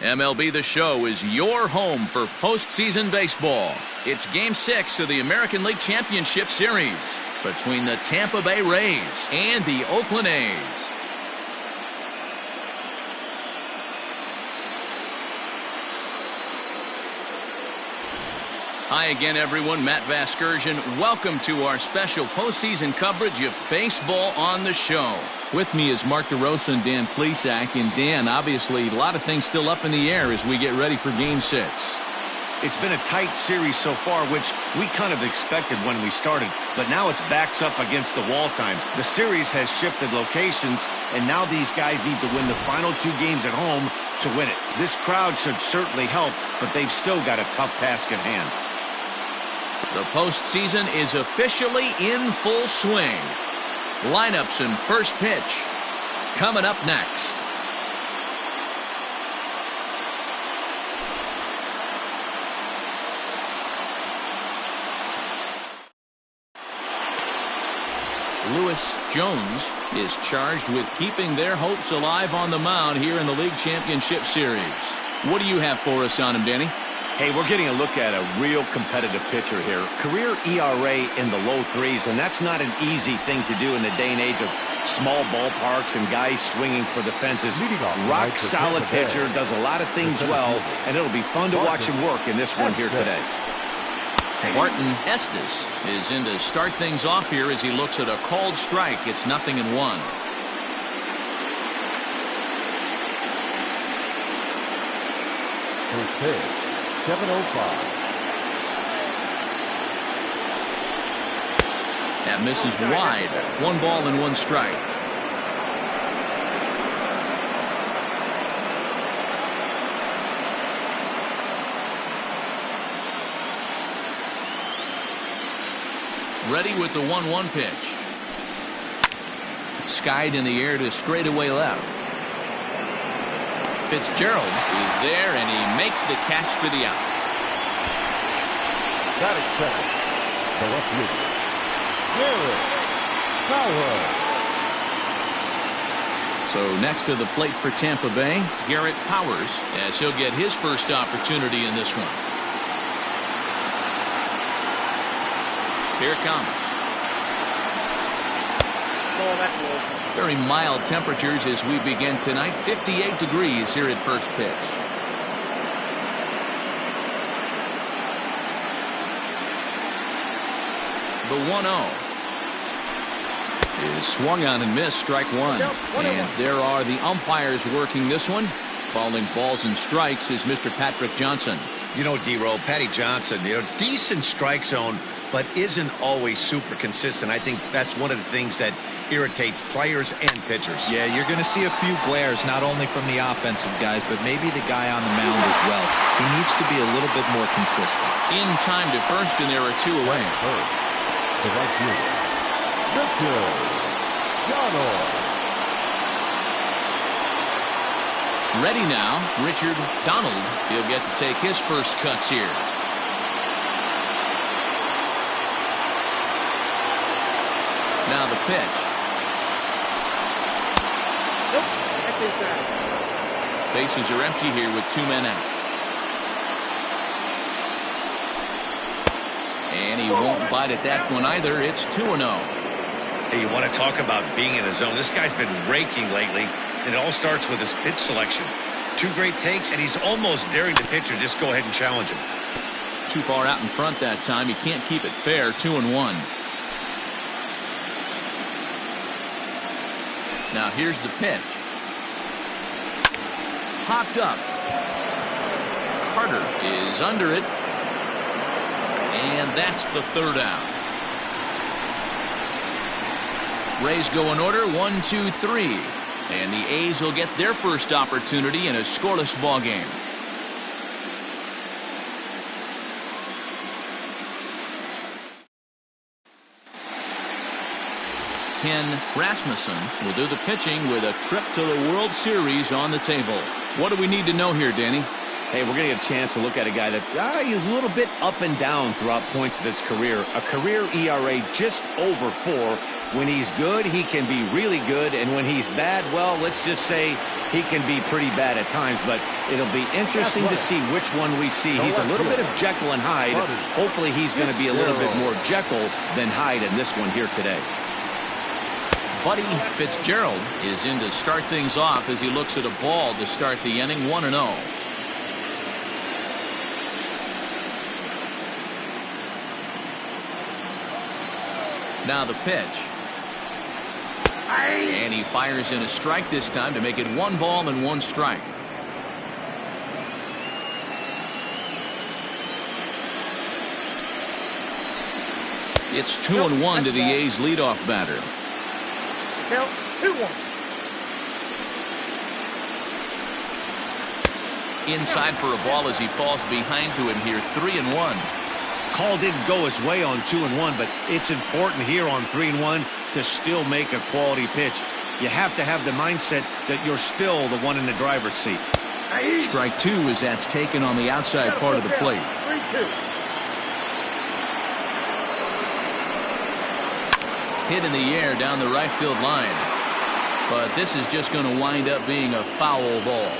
MLB The Show is your home for postseason baseball. It's Game 6 of the American League Championship Series between the Tampa Bay Rays and the Oakland A's. Hi again, everyone. Matt Vasgersian. Welcome to our special postseason coverage of Baseball on the Show. With me is Mark DeRosa and Dan Plesac. And Dan, obviously, a lot of things still up in the air as we get ready for Game 6. It's been a tight series so far, which we kind of expected when we started, but now it's backs up against the wall time. The series has shifted locations, and now these guys need to win the final 2 games at home to win it. This crowd should certainly help, but they've still got a tough task at hand. The postseason is officially in full swing. Lineups and first pitch coming up next. Lewis Jones is charged with keeping their hopes alive on the mound here in the League Championship Series. What do you have for us on him, Danny? Hey, we're getting a look at a real competitive pitcher here. Career ERA in the low 3s, and that's not an easy thing to do in the day and age of small ballparks and guys swinging for the fences. Rock solid pitcher, does a lot of things well, and it'll be fun to watch him work in this one here today. Martin Estes is in to start things off here as he looks at a called strike. It's 0-1. Okay. 7:05. That misses wide. 1 ball and 1 strike. Ready with the 1-1 pitch. Skied in the air to straightaway left. Fitzgerald is there, and he makes the catch for the out. That is second. The left fielder, Garrett Powers. So next to the plate for Tampa Bay, Garrett Powers, as he'll get his first opportunity in this one. Here it comes. Very mild temperatures as we begin tonight. 58 degrees here at first pitch. The 1-0 is swung on and missed, strike 1. And there are the umpires working this one. Calling balls and strikes is Mr. Patrick Johnson. You know, D-Row, Patty Johnson, decent strike zone, but isn't always super consistent. I think that's one of the things that irritates players and pitchers. Yeah, you're going to see a few glares, not only from the offensive guys, but maybe the guy on the mound as well. He needs to be a little bit more consistent. In time to first, and there are 2 away. The right fielder, Victor Donald. Ready now, Richard Donald. He'll get to take his first cuts here. Now the pitch. Bases are empty here with 2 men out. And he won't bite at that one either. It's 2-0. Hey, you want to talk about being in a zone? This guy's been raking lately, and it all starts with his pitch selection. 2 great takes, and he's almost daring the pitcher just go ahead and challenge him. Too far out in front that time. He can't keep it fair. 2-1. Now here's the pitch. Popped up. Carter is under it. And that's the 3rd out. Rays go in order, 1, 2, 3. And the A's will get their first opportunity in a scoreless ball game. Ken Rasmussen will do the pitching with a trip to the World Series on the table. What do we need to know here, Danny? Hey, we're going to get a chance to look at a guy that he's a little bit up and down throughout points of his career. A career ERA just over 4, When he's good, he can be really good, and when he's bad, well, let's just say he can be pretty bad at times, but it'll be interesting to see which one we see. He's a little bit of Jekyll and Hyde. Hopefully he's going to be a little bit more Jekyll than Hyde in this one here today. Buddy Fitzgerald is in to start things off as he looks at a ball to start the inning, 1-0. Now the pitch. And he fires in a strike this time to make it 1 ball and 1 strike. It's 2-1 to the A's leadoff batter. Count 2-1. Inside for a ball as he falls behind to him here, 3-1. Call didn't go his way on 2-1, but it's important here on 3-1 to still make a quality pitch. You have to have the mindset that you're still the one in the driver's seat. Strike 2 as that's taken on the outside part of the plate. 3-2. Hit in the air down the right field line. But this is just going to wind up being a foul ball.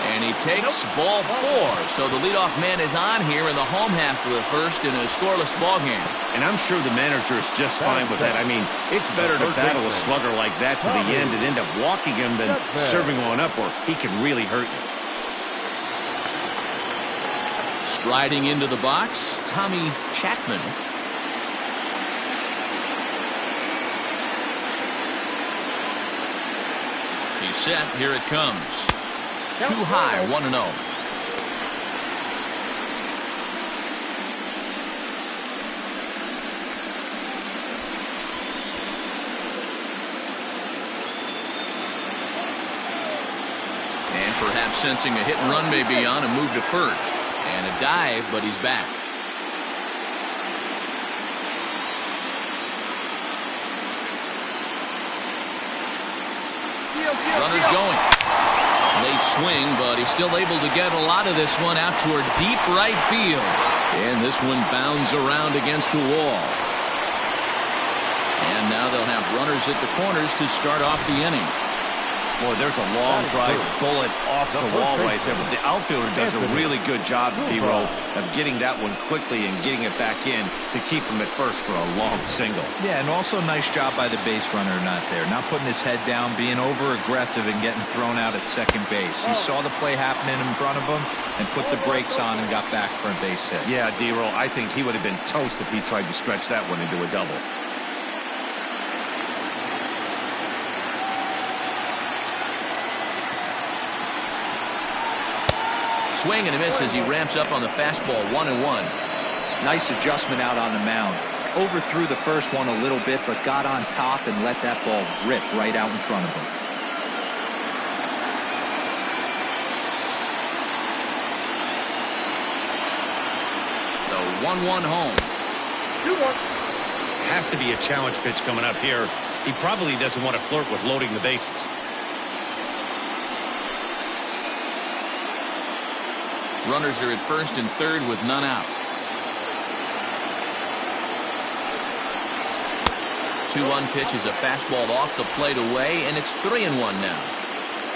And he takes ball 4. So the leadoff man is on here in the home half of the first in a scoreless ball game. And I'm sure the manager is just fine with that. I mean, it's better to battle a slugger like that to the end and end up walking him than serving one up where he can really hurt you. Striding into the box, Tommy Chapman. He's set. Here it comes. Too high, 1-0. And perhaps sensing a hit and run may be on, a move to first. And a dive, but he's back. Runner's going. Late swing, but he's still able to get a lot of this one out toward deep right field. And this one bounds around against the wall. And now they'll have runners at the corners to start off the inning. Boy, there's a long drive bullet off the wall right there. But the outfielder does a really good job, D-Roll, of getting that one quickly and getting it back in to keep him at first for a long single. Yeah, and also nice job by the base runner not there. Not putting his head down, being over-aggressive and getting thrown out at second base. He saw the play happening in front of him and put the brakes on and got back for a base hit. Yeah, D-Roll, I think he would have been toast if he tried to stretch that one into a double. Swing and a miss as he ramps up on the fastball, 1-1. Nice adjustment out on the mound. Overthrew the first one a little bit, but got on top and let that ball rip right out in front of him. The 1-1 home. 2-1. Has to be a challenge pitch coming up here. He probably doesn't want to flirt with loading the bases. Runners are at first and third with none out. 2-1 pitch is a fastball off the plate away, and it's 3-1 now.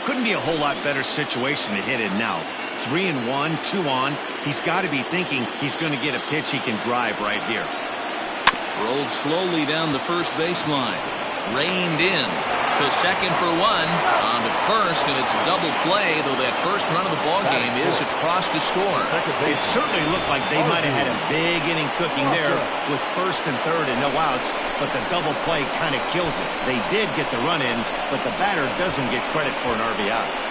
Couldn't be a whole lot better situation to hit it now. 3-1, 2 on. He's got to be thinking he's going to get a pitch he can drive right here. Rolled slowly down the first baseline. Reined in to second for 1. On to first, and it's a double play, though that first run of the ball game is across to score. It certainly looked like they might have had a big inning cooking there with first and third and no outs, but the double play kind of kills it. They did get the run in, but the batter doesn't get credit for an RBI.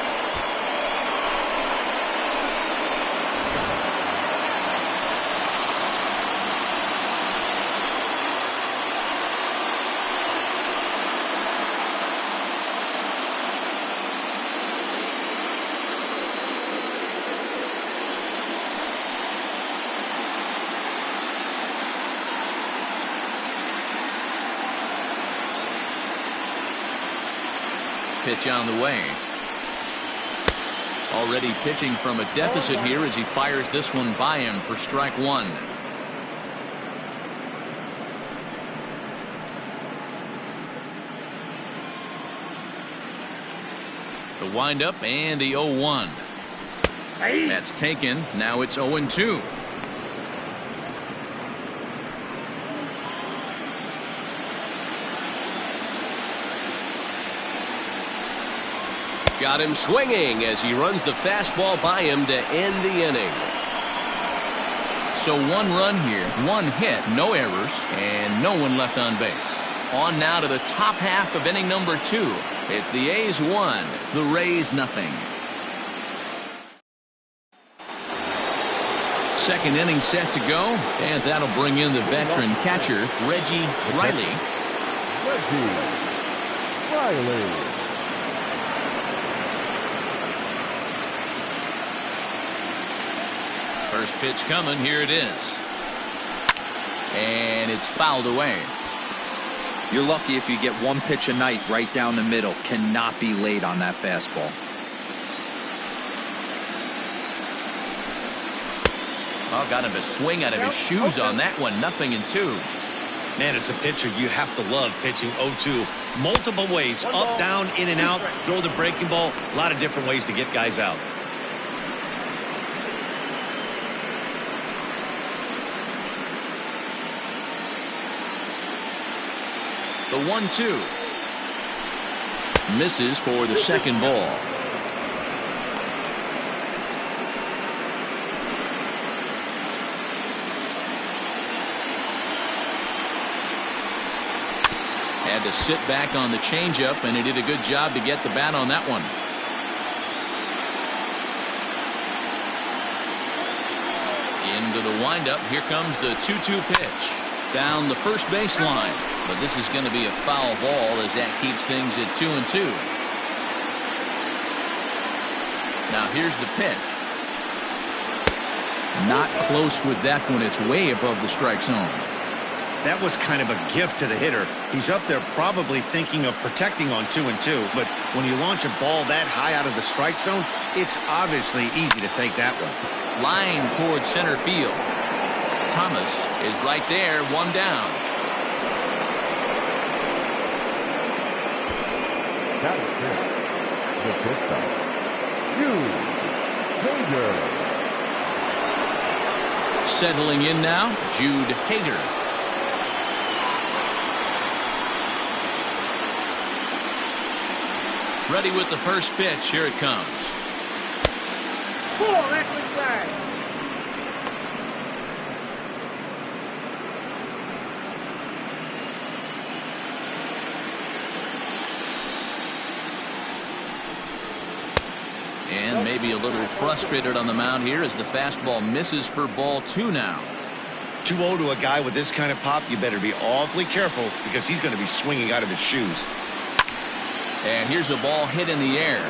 Pitch on the way. Already pitching from a deficit here as he fires this one by him for strike one. The windup and the 0-1. That's taken. Now it's 0-2. Got him swinging as he runs the fastball by him to end the inning. So 1 run here, 1 hit, no errors, and no one left on base. On now to the top half of inning number 2. It's the A's 1, the Rays nothing. Second inning set to go, and that'll bring in the veteran catcher, Reggie Riley. First pitch coming, here it is. And it's fouled away. You're lucky if you get 1 pitch a night right down the middle. Cannot be late on that fastball. Oh, got him to swing out of his shoes on that one. 0-2. Man, as a pitcher, you have to love pitching 0-2. Multiple ways, up, down, in and out, throw the breaking ball. A lot of different ways to get guys out. The 1-2. Misses for the second ball. Had to sit back on the changeup, and he did a good job to get the bat on that one. Into the windup. Here comes the 2-2 pitch. Down the first baseline. But this is going to be a foul ball as that keeps things at 2-2. Now here's the pitch. Not close with that one. It's way above the strike zone. That was kind of a gift to the hitter. He's up there probably thinking of protecting on 2-2. But when you launch a ball that high out of the strike zone, it's obviously easy to take that one. Line towards center field. Thomas is right there, 1 down. That is it. The shortstop, Jude Hager. Settling in now, Jude Hager. Ready with the first pitch. Here it comes. And maybe a little frustrated on the mound here as the fastball misses for ball 2 now. 2-0 to a guy with this kind of pop, you better be awfully careful because he's going to be swinging out of his shoes. And here's a ball hit in the air.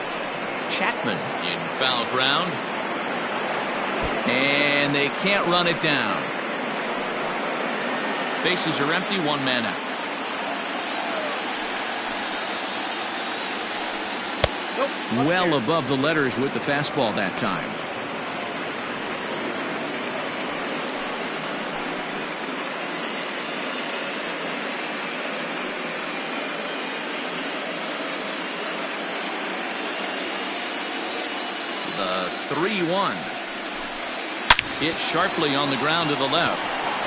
Chapman in foul ground. And they can't run it down. Bases are empty, 1 man out. Well above the letters with the fastball that time. The 3-1. Hit sharply on the ground to the left.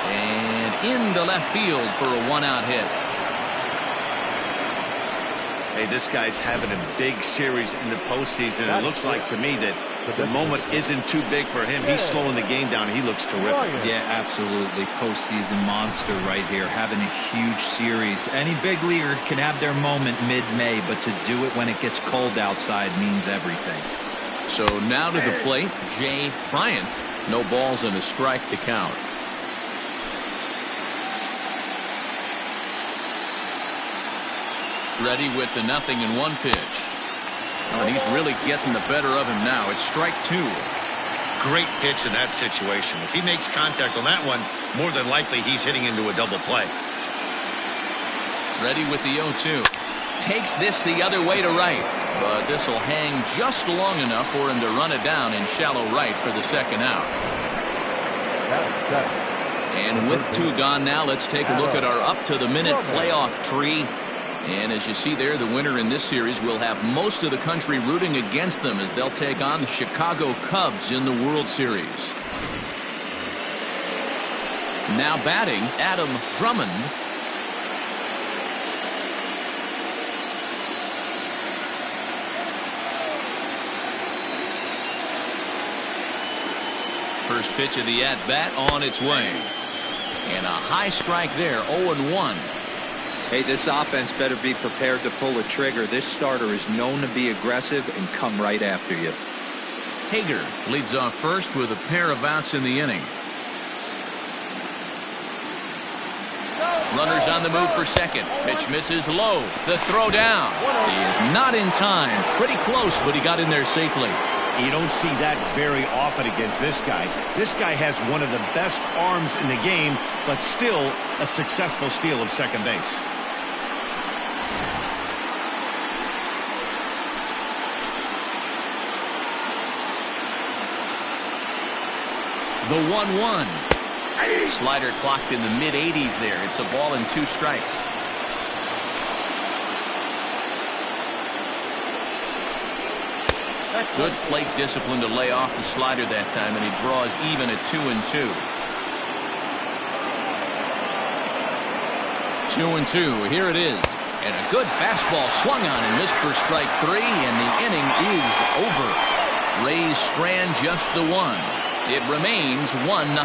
And into left field for a 1-out hit. Hey, this guy's having a big series in the postseason. It looks like to me that the moment isn't too big for him. He's slowing the game down. He looks terrific. Yeah, absolutely. Postseason monster right here, having a huge series. Any big leaguer can have their moment mid-May, but to do it when it gets cold outside means everything. So now to the plate, Jay Bryant. No balls and a strike to count. Ready with the 0-1 pitch. Oh, and he's really getting the better of him now. It's strike 2. Great pitch in that situation. If he makes contact on that one, more than likely he's hitting into a double play. Ready with the 0-2. Takes this the other way to right. But this will hang just long enough for him to run it down in shallow right for the second out. And with 2 gone now, let's take a look at our up-to-the-minute playoff tree. And as you see there, the winner in this series will have most of the country rooting against them as they'll take on the Chicago Cubs in the World Series. Now batting, Adam Drummond. First pitch of the at-bat on its way. And a high strike there, 0-1. Hey, this offense better be prepared to pull a trigger. This starter is known to be aggressive and come right after you. Hager leads off first with a pair of outs in the inning. Runners on the move for second. Pitch misses low. The throw down. He is not in time. Pretty close, but he got in there safely. You don't see that very often against this guy. This guy has one of the best arms in the game, but still a successful steal of second base. The 1-1. Slider clocked in the mid-80s there. It's a ball and 2 strikes. Good plate discipline to lay off the slider that time, and he draws even at 2-2. 2-2. Here it is. And a good fastball swung on and missed for strike 3, and the inning is over. Rays strand just the 1. It remains 1-0.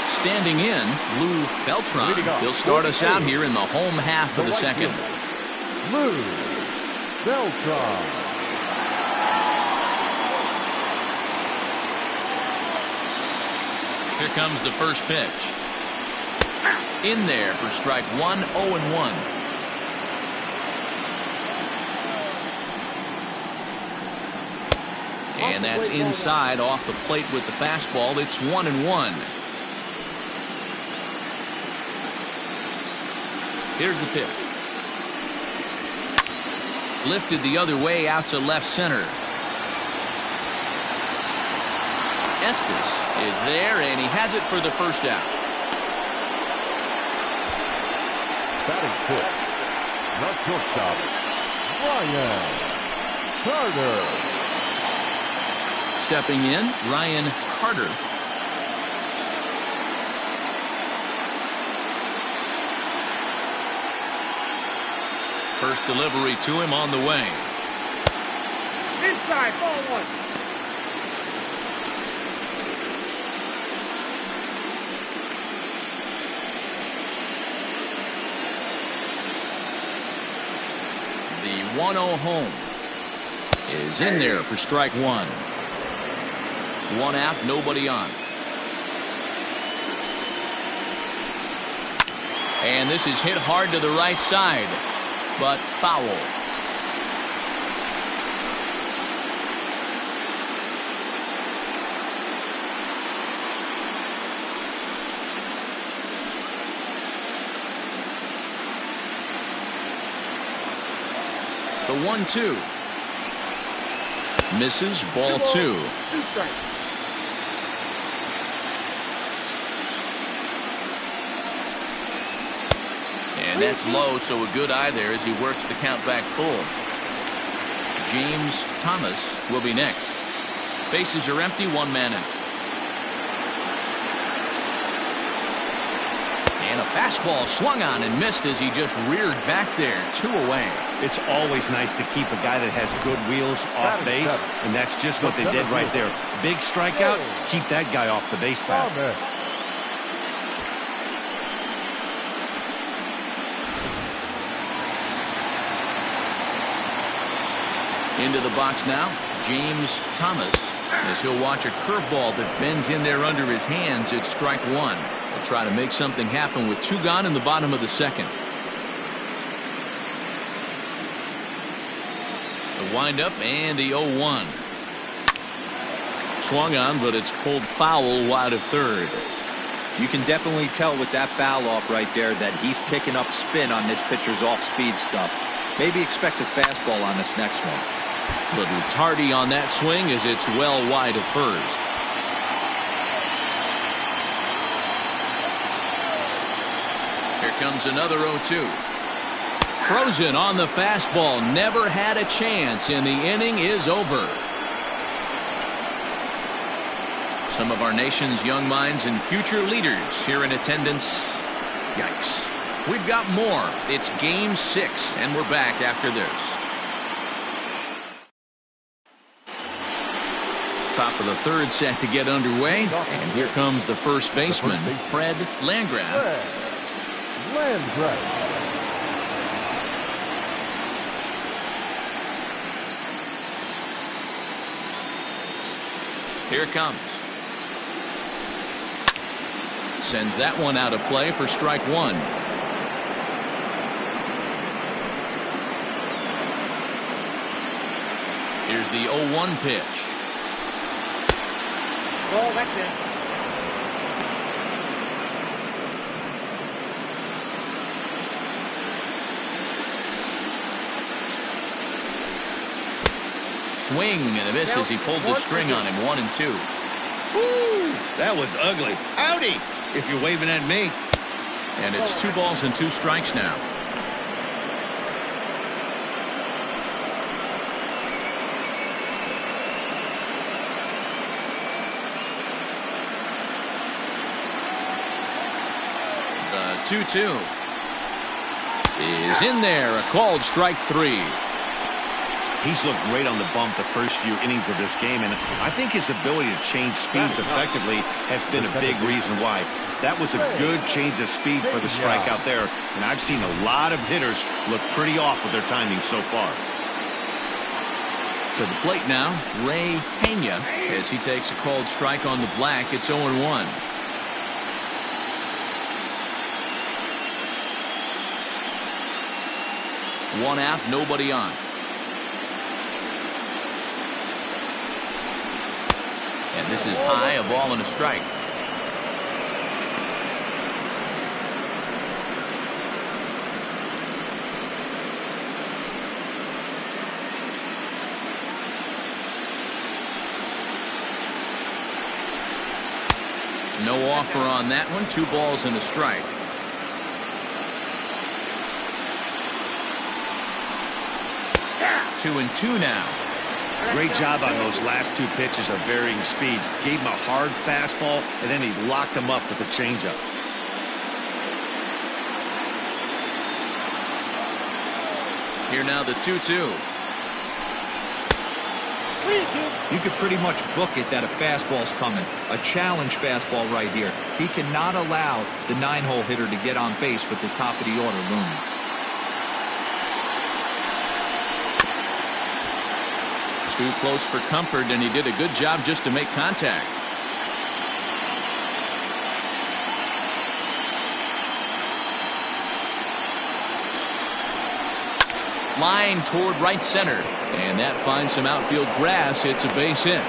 Standing in, Lou Beltran. He'll start us out here in the home half of the second. Lou Beltran. Here comes the first pitch. In there for strike 1, 0-1. And that's inside off the plate with the fastball. It's 1-1. Here's the pitch. Lifted the other way out to left center. Estes is there, and he has it for the first out. Batting fifth, the shortstop, Ryan Carter. Stepping in, Ryan Carter. First delivery to him on the way. Inside, ball 1. The 1-0 home is in there for strike 1. 1 out, nobody on. And this is hit hard to the right side, but foul. The 1-2 misses, ball 2. And that's low, so a good eye there as he works the count back full. James Thomas will be next. Bases are empty, 1 man out. And a fastball swung on and missed as he just reared back there. 2 away. It's always nice to keep a guy that has good wheels off base, and that's just what they did right there. Big strikeout, keep that guy off the base path. Into the box now, James Thomas, as he'll watch a curveball that bends in there under his hands at strike 1. He'll try to make something happen with 2 gone in the bottom of the second. The windup and the 0-1. swung on, but it's pulled foul wide of third. You can definitely tell with that foul off right there that he's picking up spin on this pitcher's off-speed stuff. Maybe expect a fastball on this next one. Little tardy on that swing as it's well wide of first. Here comes another 0-2. Frozen on the fastball. Never had a chance, and the inning is over. Some of our nation's young minds and future leaders here in attendance. Yikes. We've got more. It's Game 6, and we're back after this. Top of the third set to get underway, and here comes the first baseman, Fred Landgraf. Here it comes. Sends that one out of play for strike one. Here's the 0-1 pitch. Oh, that's it. Swing and a miss as he pulled the string on him. 1-2. Ooh, that was ugly. Howdy, if you're waving at me. And it's 2 balls and 2 strikes now. The 2-2 is in there. A called strike 3. He's looked great on the bump the first few innings of this game, and I think his ability to change speeds effectively has been a big reason why. That was a good change of speed for the strikeout there, and I've seen a lot of hitters look pretty off with their timing so far. To the plate now, Ray Pena, as he takes a called strike on the black. It's 0-1. One out, nobody on. And this is high, a ball and a strike. No offer on that one. 2 balls and a strike. Two and two now. Great job on those last 2 pitches of varying speeds. Gave him a hard fastball, and then he locked him up with a changeup. Here now the 2-2. You could pretty much book it that a fastball's coming. A challenge fastball right here. He cannot allow the 9-hole hitter to get on base with the top of the order looming. Too close for comfort, and he did a good job just to make contact. Line toward right center, and that finds some outfield grass. It's a base hit.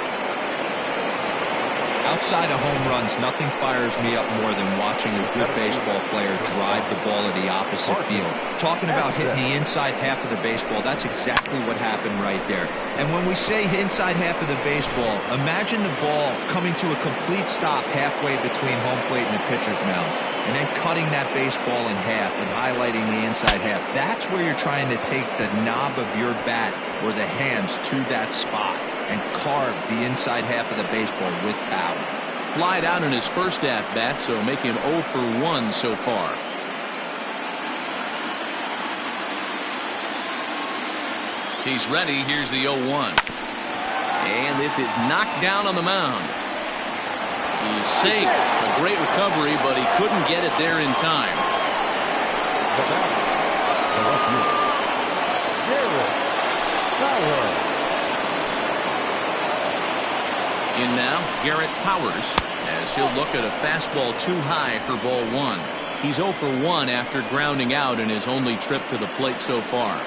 Outside of home runs, nothing fires me up more than watching a good baseball player drive the ball to the opposite field. Talking about hitting the inside half of the baseball, that's exactly what happened right there. And when we say inside half of the baseball, imagine the ball coming to a complete stop halfway between home plate and the pitcher's mound, and then cutting that baseball in half and highlighting the inside half. That's where you're trying to take the knob of your bat or the hands to that spot and carve the inside half of the baseball with power. Flied out in his first at-bat, so make him 0 for 1 so far. He's ready. Here's the 0-1. And this is knocked down on the mound. He's safe. A great recovery, but he couldn't get it there in time. In now, Garrett Powers, as he'll look at a fastball too high for ball 1. He's 0 for 1 after grounding out in his only trip to the plate so far.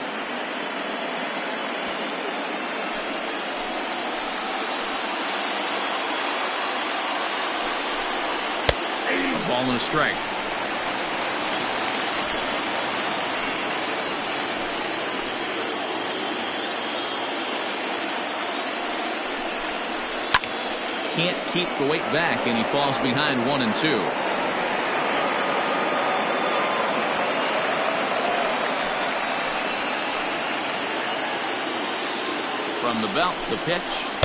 Ball and a strike. Can't keep the weight back, and he falls behind 1-2. From the belt, the pitch,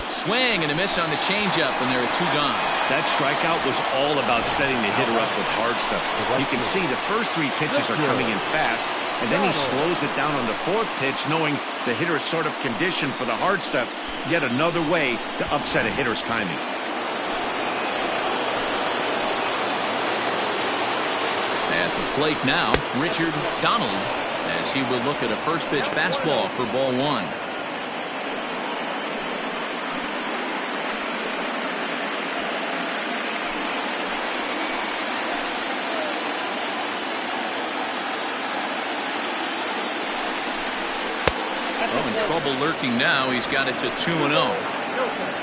swing and a miss on the changeup, and there are 2 gone. That strikeout was all about setting the hitter up with hard stuff. You can see the first 3 pitches are coming in fast, and then he slows it down on the 4th pitch, knowing the hitter is sort of conditioned for the hard stuff. Yet another way to upset a hitter's timing. At the plate now, Richard Donald, as he will look at a first pitch fastball for ball 1. Trouble lurking now. He's got it to 2-0.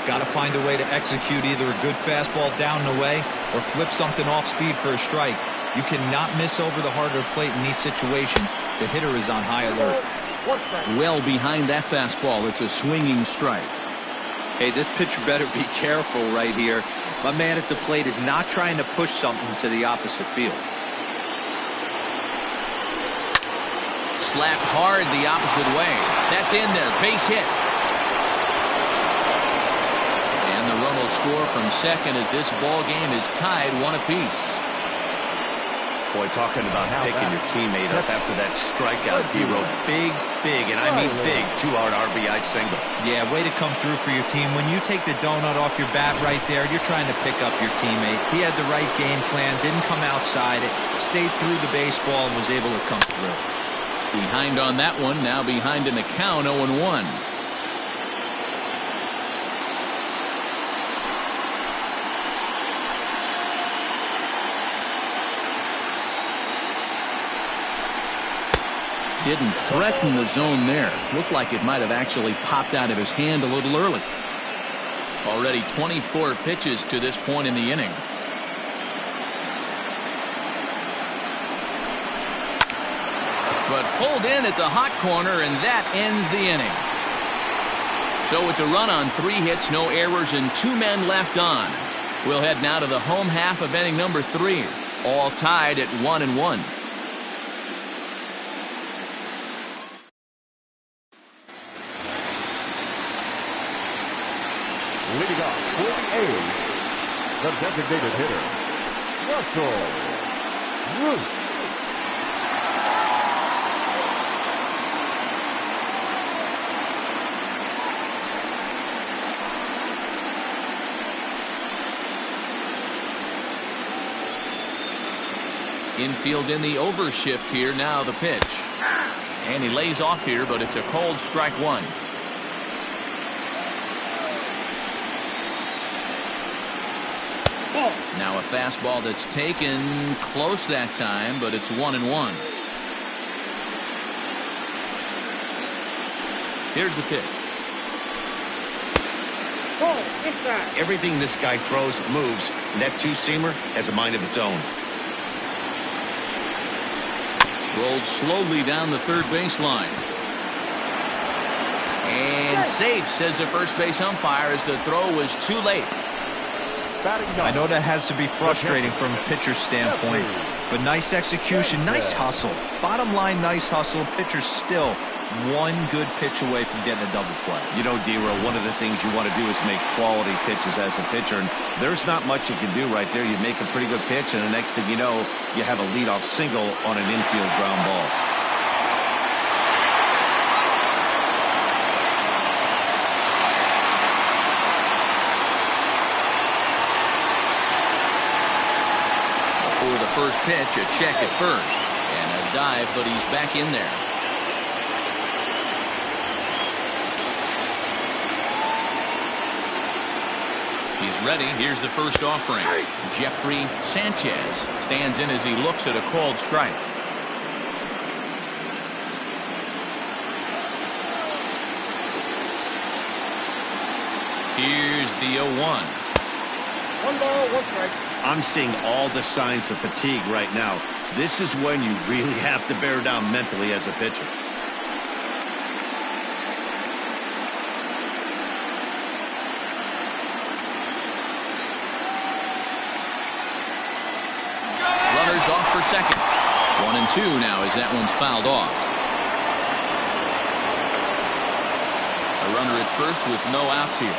Got to find a way to execute either a good fastball down and away or flip something off speed for a strike. You cannot miss over the harder plate in these situations. The hitter is on high alert. Well behind that fastball. It's a swinging strike. Hey, this pitcher better be careful right here. My man at the plate is not trying to push something to the opposite field. Slapped hard the opposite way. That's in there. Base hit. And the run will score from second as this ball game is tied 1 apiece. Boy, talking about picking your teammate up after that strikeout, D-Row. Big, and I mean big, 2-hard RBI single. Yeah, way to come through for your team. When you take the donut off your bat right there, you're trying to pick up your teammate. He had the right game plan, didn't come outside it, stayed through the baseball, and was able to come through. Behind on that one, now behind in the count, 0-1. Didn't threaten the zone there. Looked like it might have actually popped out of his hand a little early. Already 24 pitches to this point in the inning. But pulled in at the hot corner, and that ends the inning. So it's a run on 3 hits, no errors, and 2 men left on. We'll head now to the home half of inning number 3. All tied at 1-1. Leading off for the A's, the designated hitter, Russell Root. Infield in the overshift here. Now the pitch. And he lays off here, but it's a cold strike 1. Now a fastball that's taken close that time, but it's 1-1. Here's the pitch. Everything this guy throws moves, and that 2-seamer has a mind of its own. Rolled slowly down the third baseline. And safe, says the first base umpire, as the throw was too late. I know that has to be frustrating from a pitcher's standpoint, but nice execution, nice hustle. Bottom line, nice hustle. Pitcher's still 1 good pitch away from getting a double play. You know, D-Row, one of the things you want to do is make quality pitches as a pitcher, and there's not much you can do right there. You make a pretty good pitch, and the next thing you know, you have a leadoff single on an infield ground ball. For the first pitch, a check at first. And a dive, but he's back in there. He's ready. Here's the first offering. Jeffrey Sanchez stands in as he looks at a called strike. Here's the 0-1. 1 ball, 1 strike. I'm seeing all the signs of fatigue right now. This is when you really have to bear down mentally as a pitcher. Runners off for second. 1-2 now as that one's fouled off. A runner at first with no outs here.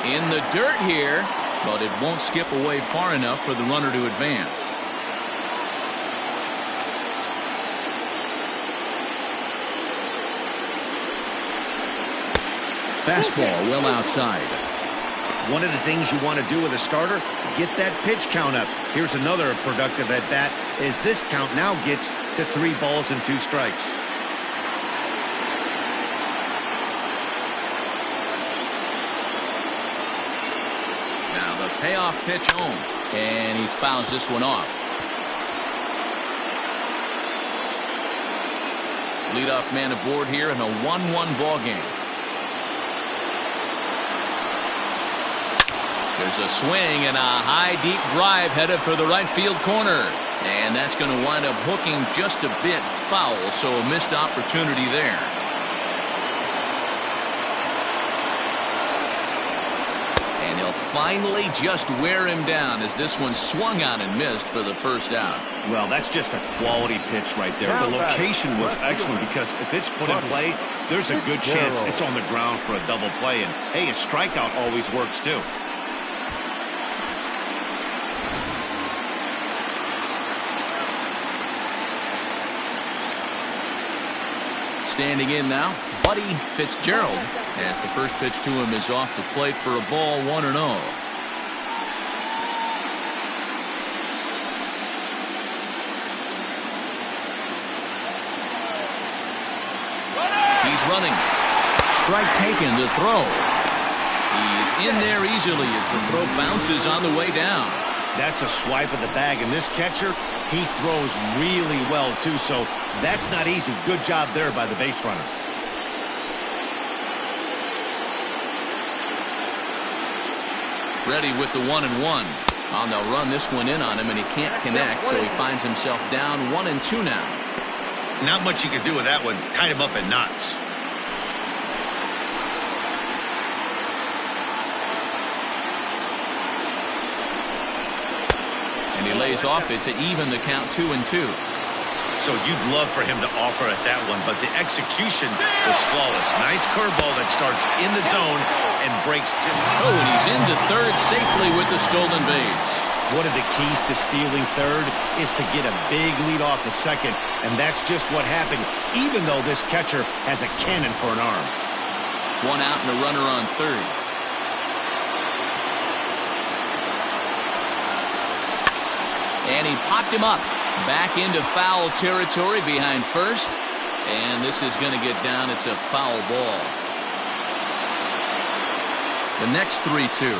In the dirt here, but it won't skip away far enough for the runner to advance. Fastball well outside. One of the things you want to do with a starter, get that pitch count up. Here's another productive at bat, as this count now gets to 3 balls and 2 strikes. Now the payoff pitch home, and he fouls this one off. Leadoff man aboard here in a 1-1 ball game. There's a swing and a high deep drive headed for the right field corner, and that's going to wind up hooking just a bit foul, so a missed opportunity there. And he'll finally just wear him down as this one swung on and missed for the first out. Well, that's just a quality pitch right there. The location was excellent, because if it's put in play, there's a good chance it's on the ground for a double play. And hey, a strikeout always works too. Standing in now, Buddy Fitzgerald, as the first pitch to him is off the plate for a ball, 1-0. He's running. Strike taken to throw. He's in there easily as the throw bounces on the way down. That's a swipe of the bag, and this catcher, he throws really well too, so that's not easy. Good job there by the base runner. Ready with the 1-1. And they'll run this one in on him, and he can't connect, so he finds himself down 1-2 now. Not much you can do with that one. Tied him up in knots. And he lays off it to even the count 2-2. So you'd love for him to offer at that one, but the execution was flawless. Nice curveball that starts in the zone and breaks. Oh, and he's into third safely with the stolen base. One of the keys to stealing third is to get a big lead off the second, and that's just what happened, even though this catcher has a cannon for an arm. 1 out and a runner on third. And he popped him up back into foul territory behind first, and this is going to get down. It's a foul ball. The next 3-2.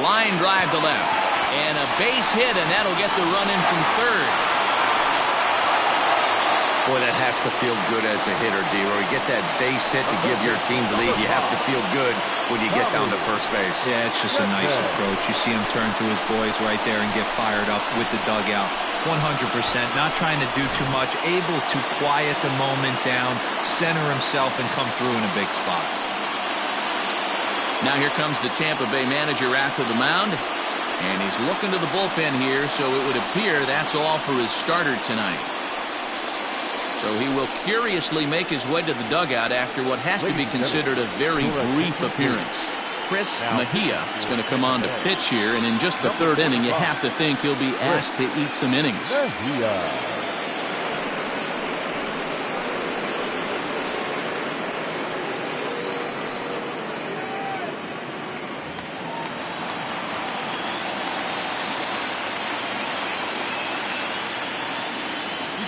Line drive to left, and a base hit, and that'll get the run in from third. Boy, that has to feel good as a hitter, D-Roy. Get that base hit to give your team the lead. You have to feel good when you get down to first base. Yeah, it's just a nice approach. You see him turn to his boys right there and get fired up with the dugout. 100%, not trying to do too much, able to quiet the moment down, center himself, and come through in a big spot. Now here comes the Tampa Bay manager out to the mound, and he's looking to the bullpen here, so it would appear that's all for his starter tonight. So he will curiously make his way to the dugout after what has to be considered a very brief appearance. Chris Mejia is going to come on to pitch here, and in just the third inning, you have to think he'll be asked to eat some innings.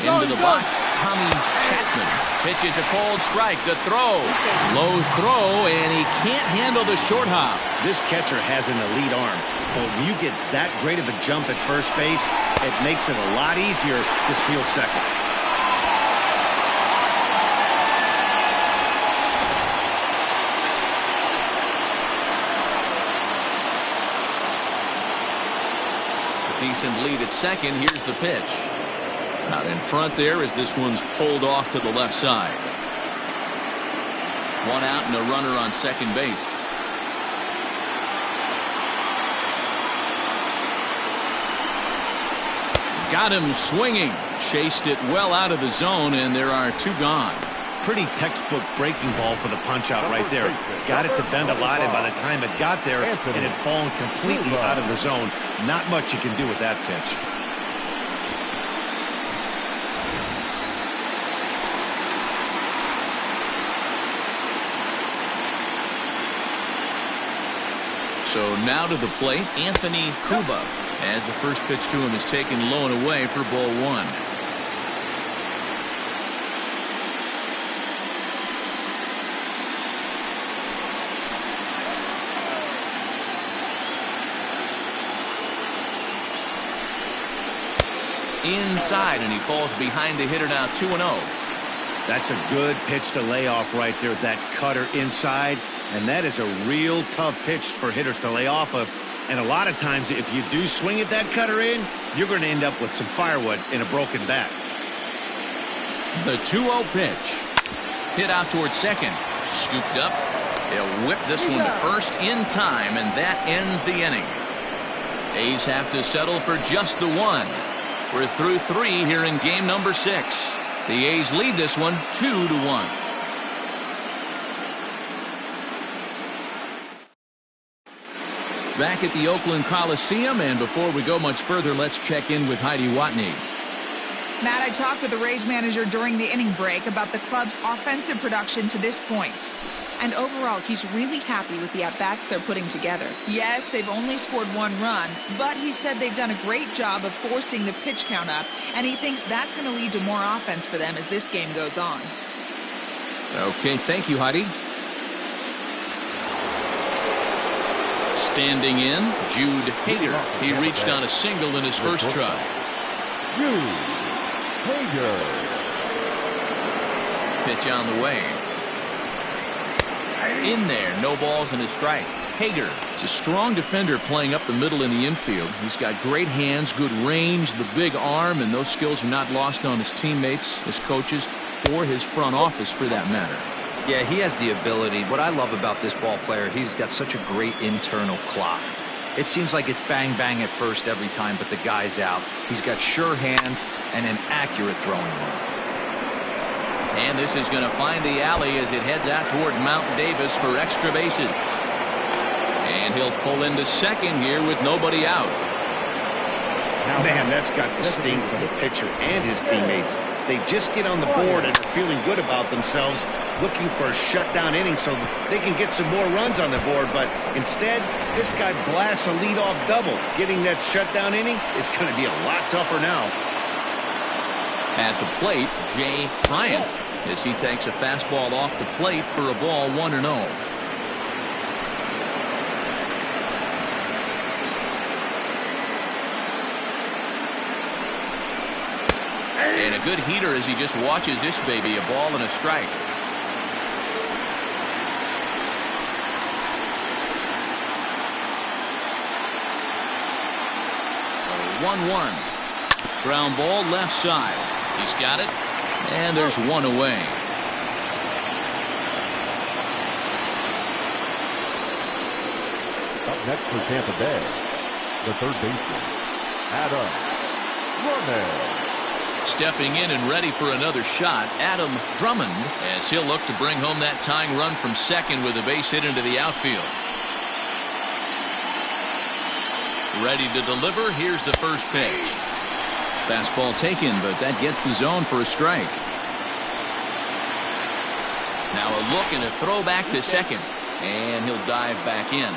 Into the box, Tommy Chapman pitches a cold strike. The throw, low throw, and he can't handle the short hop. This catcher has an elite arm, but when you get that great of a jump at first base, it makes it a lot easier to steal second. decent lead at second. Here's the pitch. Out in front there as this one's pulled off to the left side. One out and a runner on second base. Got him swinging. Chased it well out of the zone, and there are two gone. Pretty textbook breaking ball for the punch out right there. Got it to bend a lot, and by the time it got there, it had fallen completely out of the zone. Not much you can do with that pitch. So now to the plate, Anthony Kuba, as the first pitch to him is taken low and away for ball one. Inside, and he falls behind the hitter now 2-0. That's a good pitch to lay off right there, that cutter inside. And that is a real tough pitch for hitters to lay off of. And a lot of times, if you do swing at that cutter in, you're going to end up with some firewood in a broken bat. The 2-0 pitch. Hit out towards second. Scooped up. He'll whip this one to first in time, and that ends the inning. A's have to settle for just the one. We're through 3 here in game number 6. The A's lead this one 2-1. Back at the Oakland Coliseum, and before we go much further, let's check in with Heidi Watney. Matt, I talked with the Rays manager during the inning break about the club's offensive production to this point. And overall, he's really happy with the at-bats they're putting together. Yes, they've only scored 1 run, but he said they've done a great job of forcing the pitch count up, and he thinks that's going to lead to more offense for them as this game goes on. Okay, thank you, Heidi. Standing in, Jude Hager. He reached on a single in his first try. Jude Hager. Pitch on the way. In there, no balls and a strike. Hager is a strong defender playing up the middle in the infield. He's got great hands, good range, the big arm, and those skills are not lost on his teammates, his coaches, or his front office for that matter. Yeah, he has the ability. What I love about this ball player, he's got such a great internal clock. It seems like it's bang bang at first every time, but the guy's out. He's got sure hands and an accurate throwing arm. And this is going to find the alley as it heads out toward Mount Davis for extra bases. And he'll pull into second here with nobody out. Man, that's got the sting for the pitcher and his teammates. They just get on the board and are feeling good about themselves, looking for a shutdown inning so they can get some more runs on the board. But instead, this guy blasts a leadoff double. Getting that shutdown inning is going to be a lot tougher now. At the plate, Jay Bryant, as he takes a fastball off the plate for a ball 1-0. And a good heater as he just watches this baby, a ball and a strike. A 1-1. Ground ball left side. He's got it. And there's one away. Up next for Tampa Bay, the third baseman, Adam Drummond. Stepping in and ready for another shot, Adam Drummond, as he'll look to bring home that tying run from second with a base hit into the outfield. Ready to deliver. Here's the first pitch. Fastball taken, but that gets the zone for a strike. Now a look and a throw back to second, and he'll dive back in.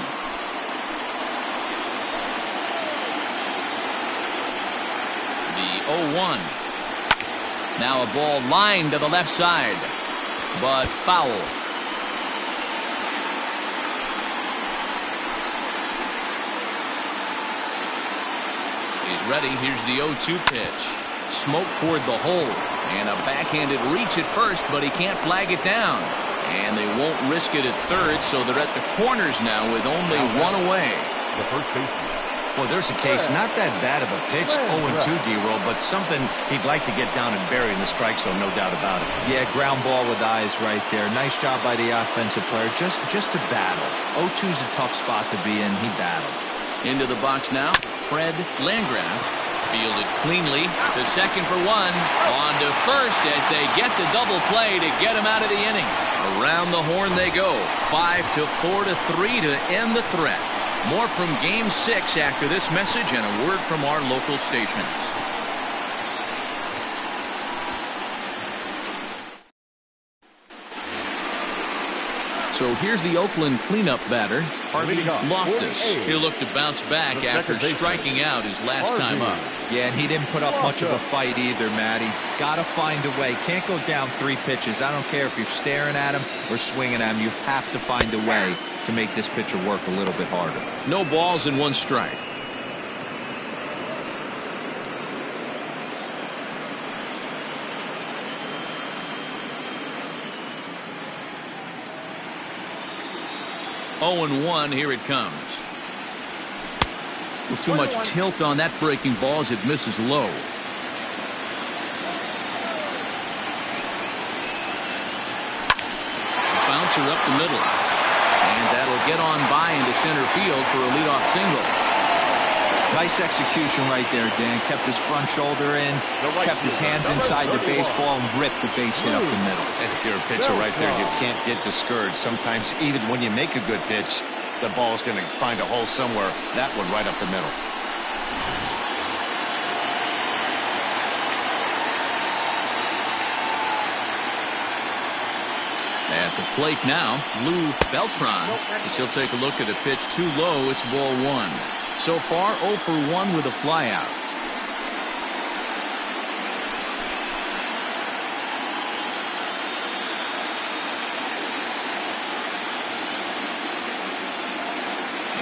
The 0-1. Now a ball lined to the left side, but foul. He's ready. Here's the 0-2 pitch. Smoke toward the hole, and a backhanded reach at first, but he can't flag it down. And they won't risk it at third, so they're at the corners now with only one away. The first baseman, Well, there's a case, not that bad of a pitch, 0-2 D-roll, but something he'd like to get down and bury in the strike zone, no doubt about it. Yeah, ground ball with eyes right there. Nice job by the offensive player, just to battle. 0-2's a tough spot to be in. He battled. Into the box now, Fred Landgraf. Fielded cleanly to second for one. On to first as they get the double play to get him out of the inning. Around the horn they go. 5-4-3 to end the threat. More from Game 6 after this message and a word from our local stations. So here's the Oakland cleanup batter, Harvey Loftus. He'll look to bounce back after striking out his last time up. Yeah, and he didn't put up much of a fight either, Matty. Gotta find a way. Can't go down 3 pitches. I don't care if you're staring at him or swinging at him. You have to find a way to make this pitcher work a little bit harder. No balls and 1 strike. Oh, and 1, here it comes. Well, too much tilt on that breaking ball as it misses low. Bouncer up the middle. And that'll get on by into center field for a leadoff single. Nice execution right there, Dan. Kept his front shoulder in, kept his hands inside the baseball, and ripped the base hit up the middle. And if you're a pitcher right there, you can't get discouraged. Sometimes even when you make a good pitch, the ball's going to find a hole somewhere. That one right up the middle. At the plate now, Lou Beltran. As he'll take a look at a pitch too low. It's ball 1. So far, 0 for 1 with a flyout.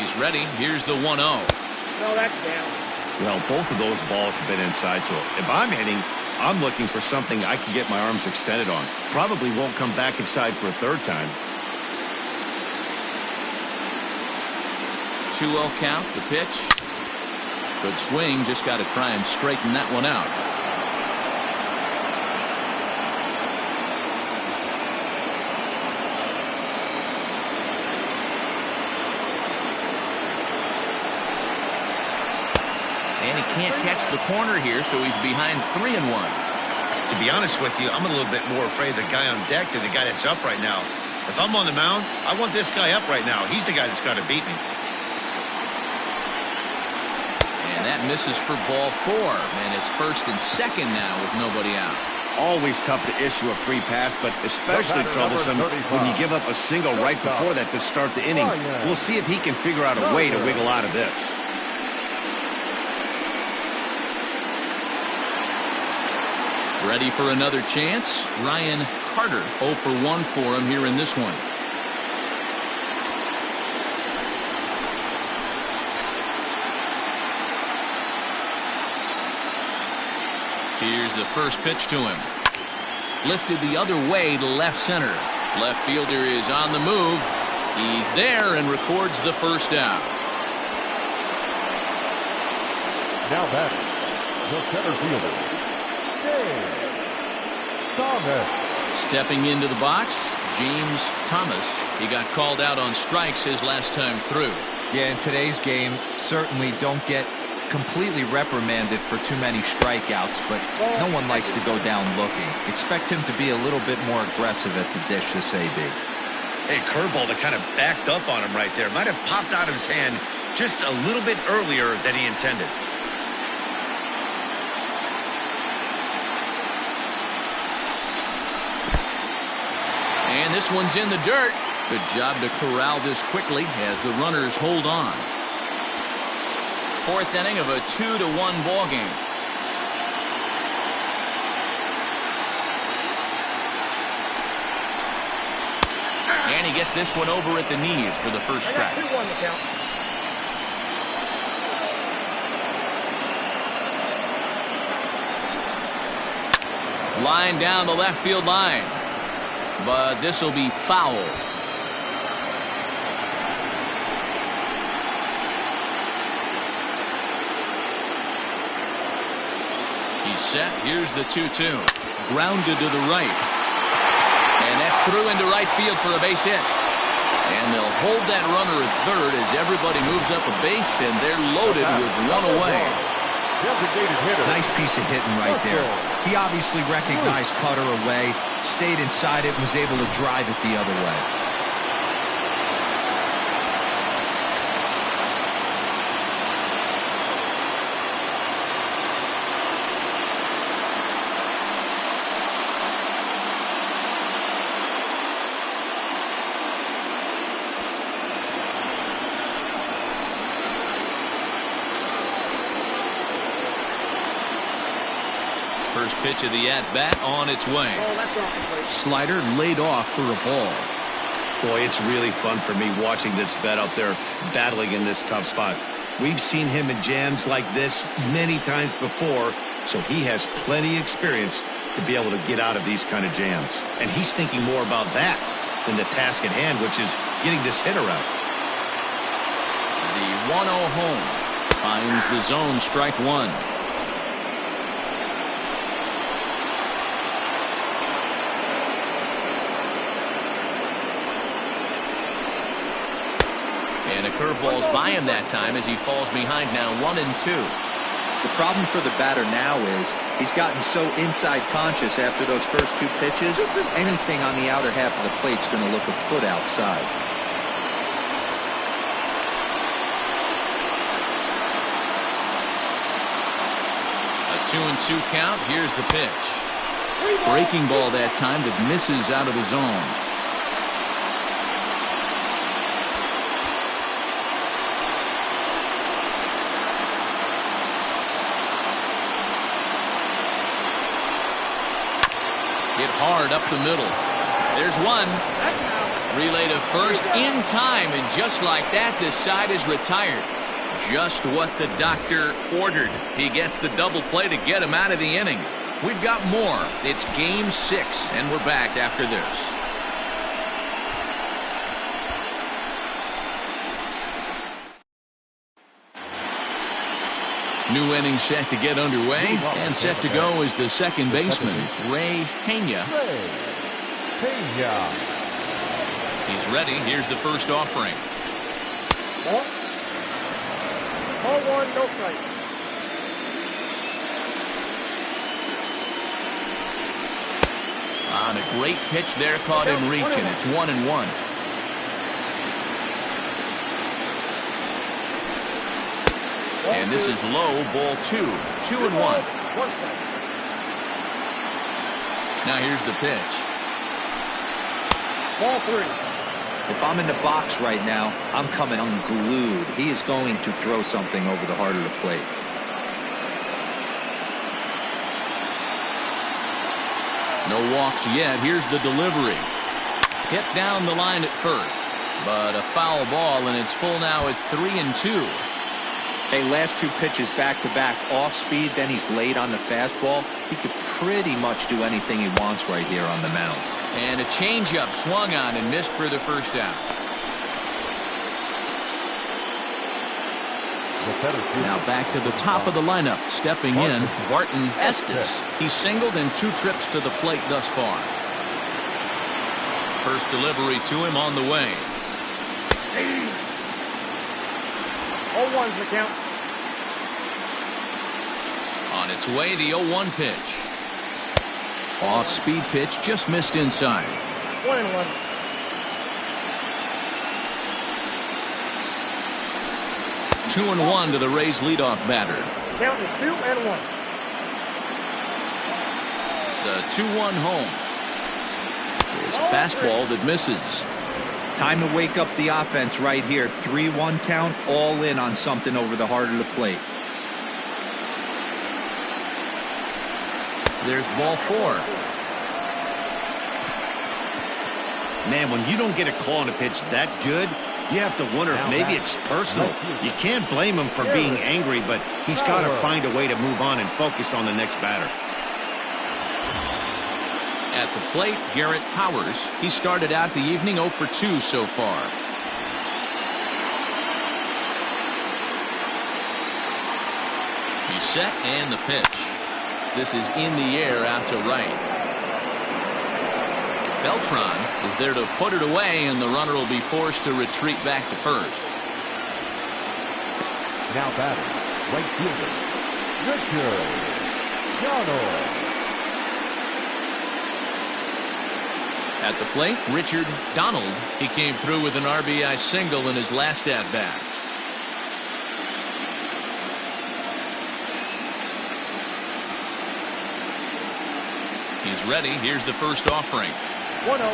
He's ready. Here's the 1-0. No, that's down. Well, both of those balls have been inside, so if I'm hitting, I'm looking for something I can get my arms extended on. Probably won't come back inside for a 3rd time. 2-0 count, the pitch. Good swing, just got to try and straighten that one out. And he can't catch the corner here, so he's behind 3-1. To be honest with you, I'm a little bit more afraid of the guy on deck than the guy that's up right now. If I'm on the mound, I want this guy up right now. He's the guy that's got to beat me. And that misses for ball 4, and it's 1st and 2nd now with nobody out. Always tough to issue a free pass, but especially troublesome when you give up a single right before that to start the inning. We'll see if he can figure out a way to wiggle out of this. Ready for another chance? Ryan Carter, 0 for 1 for him here in this one. Here's the first pitch to him. Lifted the other way to left center. Left fielder is on the move. He's there and records the first out. Now batting, the center fielder, Thomas. Stepping into the box, James Thomas. He got called out on strikes his last time through. Yeah, in today's game, certainly don't get completely reprimanded for too many strikeouts, but no one likes to go down looking. Expect him to be a little bit more aggressive at the dish this AB. Hey, curveball that kind of backed up on him right there. Might have popped out of his hand just a little bit earlier than he intended. And this one's in the dirt. Good job to corral this quickly as the runners hold on. 4th inning of a 2-1 ball game. And he gets this one over at the knees for the first strike. 2-1 to count. Line down the left field line. But this will be foul. set. Here's the 2-2. Grounded to the right. And that's through into right field for a base hit. And they'll hold that runner at third as everybody moves up a base, and they're loaded with one away. Nice piece of hitting right there. He obviously recognized Cutter away, stayed inside it, and was able to drive it the other way. First pitch of the at-bat on its way. Slider laid off for a ball. Boy, it's really fun for me watching this vet out there battling in this tough spot. We've seen him in jams like this many times before, so he has plenty of experience to be able to get out of these kind of jams. And he's thinking more about that than the task at hand, which is getting this hitter out. The 1-0 home finds the zone, strike one. And a curveball's by him that time as he falls behind now 1-2. The problem for the batter now is he's gotten so inside conscious after those first two pitches, anything on the outer half of the plate's going to look a foot outside. A 2-2 count. Here's the pitch. Breaking ball that time that misses out of the zone. Hit hard up the middle. There's one. Relay to first in time, and just like that, this side is retired. Just what the doctor ordered. He gets the double play to get him out of the inning. We've got more. It's game 6, and we're back after this. New inning set to get underway, and set to go is the second baseman, Ray Pena. He's ready. Here's the first offering. Ball 1, no strike. On a great pitch there, caught him reaching. It's 1-1. And this is low, ball 2. 2-1. Now here's the pitch. Ball 3. If I'm in the box right now, I'm coming unglued. He is going to throw something over the heart of the plate. No walks yet. Here's the delivery. Hit down the line at first, but a foul ball, and it's full now at 3-2. Hey, last two pitches back-to-back off speed, then he's late on the fastball. He could pretty much do anything he wants right here on the mound. And a changeup swung on and missed for the first out. Now back to the top of the lineup. Stepping in, Barton Estes. He's singled in 2 trips to the plate thus far. First delivery to him on the way. 0-1's the count. On its way, the 0-1 pitch. Off-speed pitch, just missed inside. 1-1. Two and 1 to the Rays leadoff batter. Count is 2-1. The 2-1 home. There's a fastball that misses. Time to wake up the offense right here. 3-1 count, all in on something over the heart of the plate. There's ball 4. Man, when you don't get a call on a pitch that good, you have to wonder if maybe it's personal. You can't blame him for being angry, but he's got to find a way to move on and focus on the next batter. At the plate, Garrett Powers. He started out the evening 0 for 2 so far. He's set, and the pitch. This is in the air out to right. Beltran is there to put it away, and the runner will be forced to retreat back to first. Now batting, right fielder, Richard Donald. At the plate, Richard Donald. He came through with an RBI single in his last at-bat. He's ready. Here's the first offering.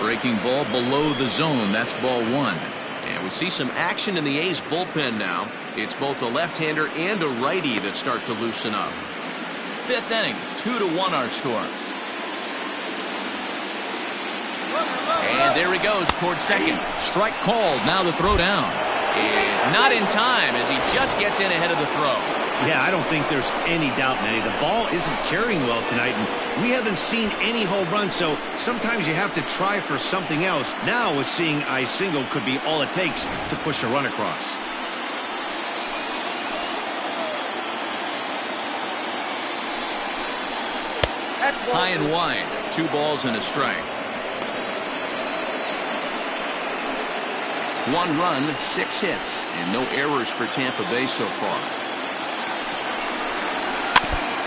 Breaking ball below the zone. That's ball one. And we see some action in the A's bullpen now. It's both a left-hander and a righty that start to loosen up. Fifth inning, 2-1 our score. And there he goes towards second. Strike called. Now the throw down is not in time as he just gets in ahead of the throw. Yeah, I don't think there's any doubt, Manny. The ball isn't carrying well tonight, and we haven't seen any home runs, so sometimes you have to try for something else. Now, with seeing a single could be all it takes to push a run across. High and wide. 2 balls and a strike. 1 run, 6 hits, and no errors for Tampa Bay so far.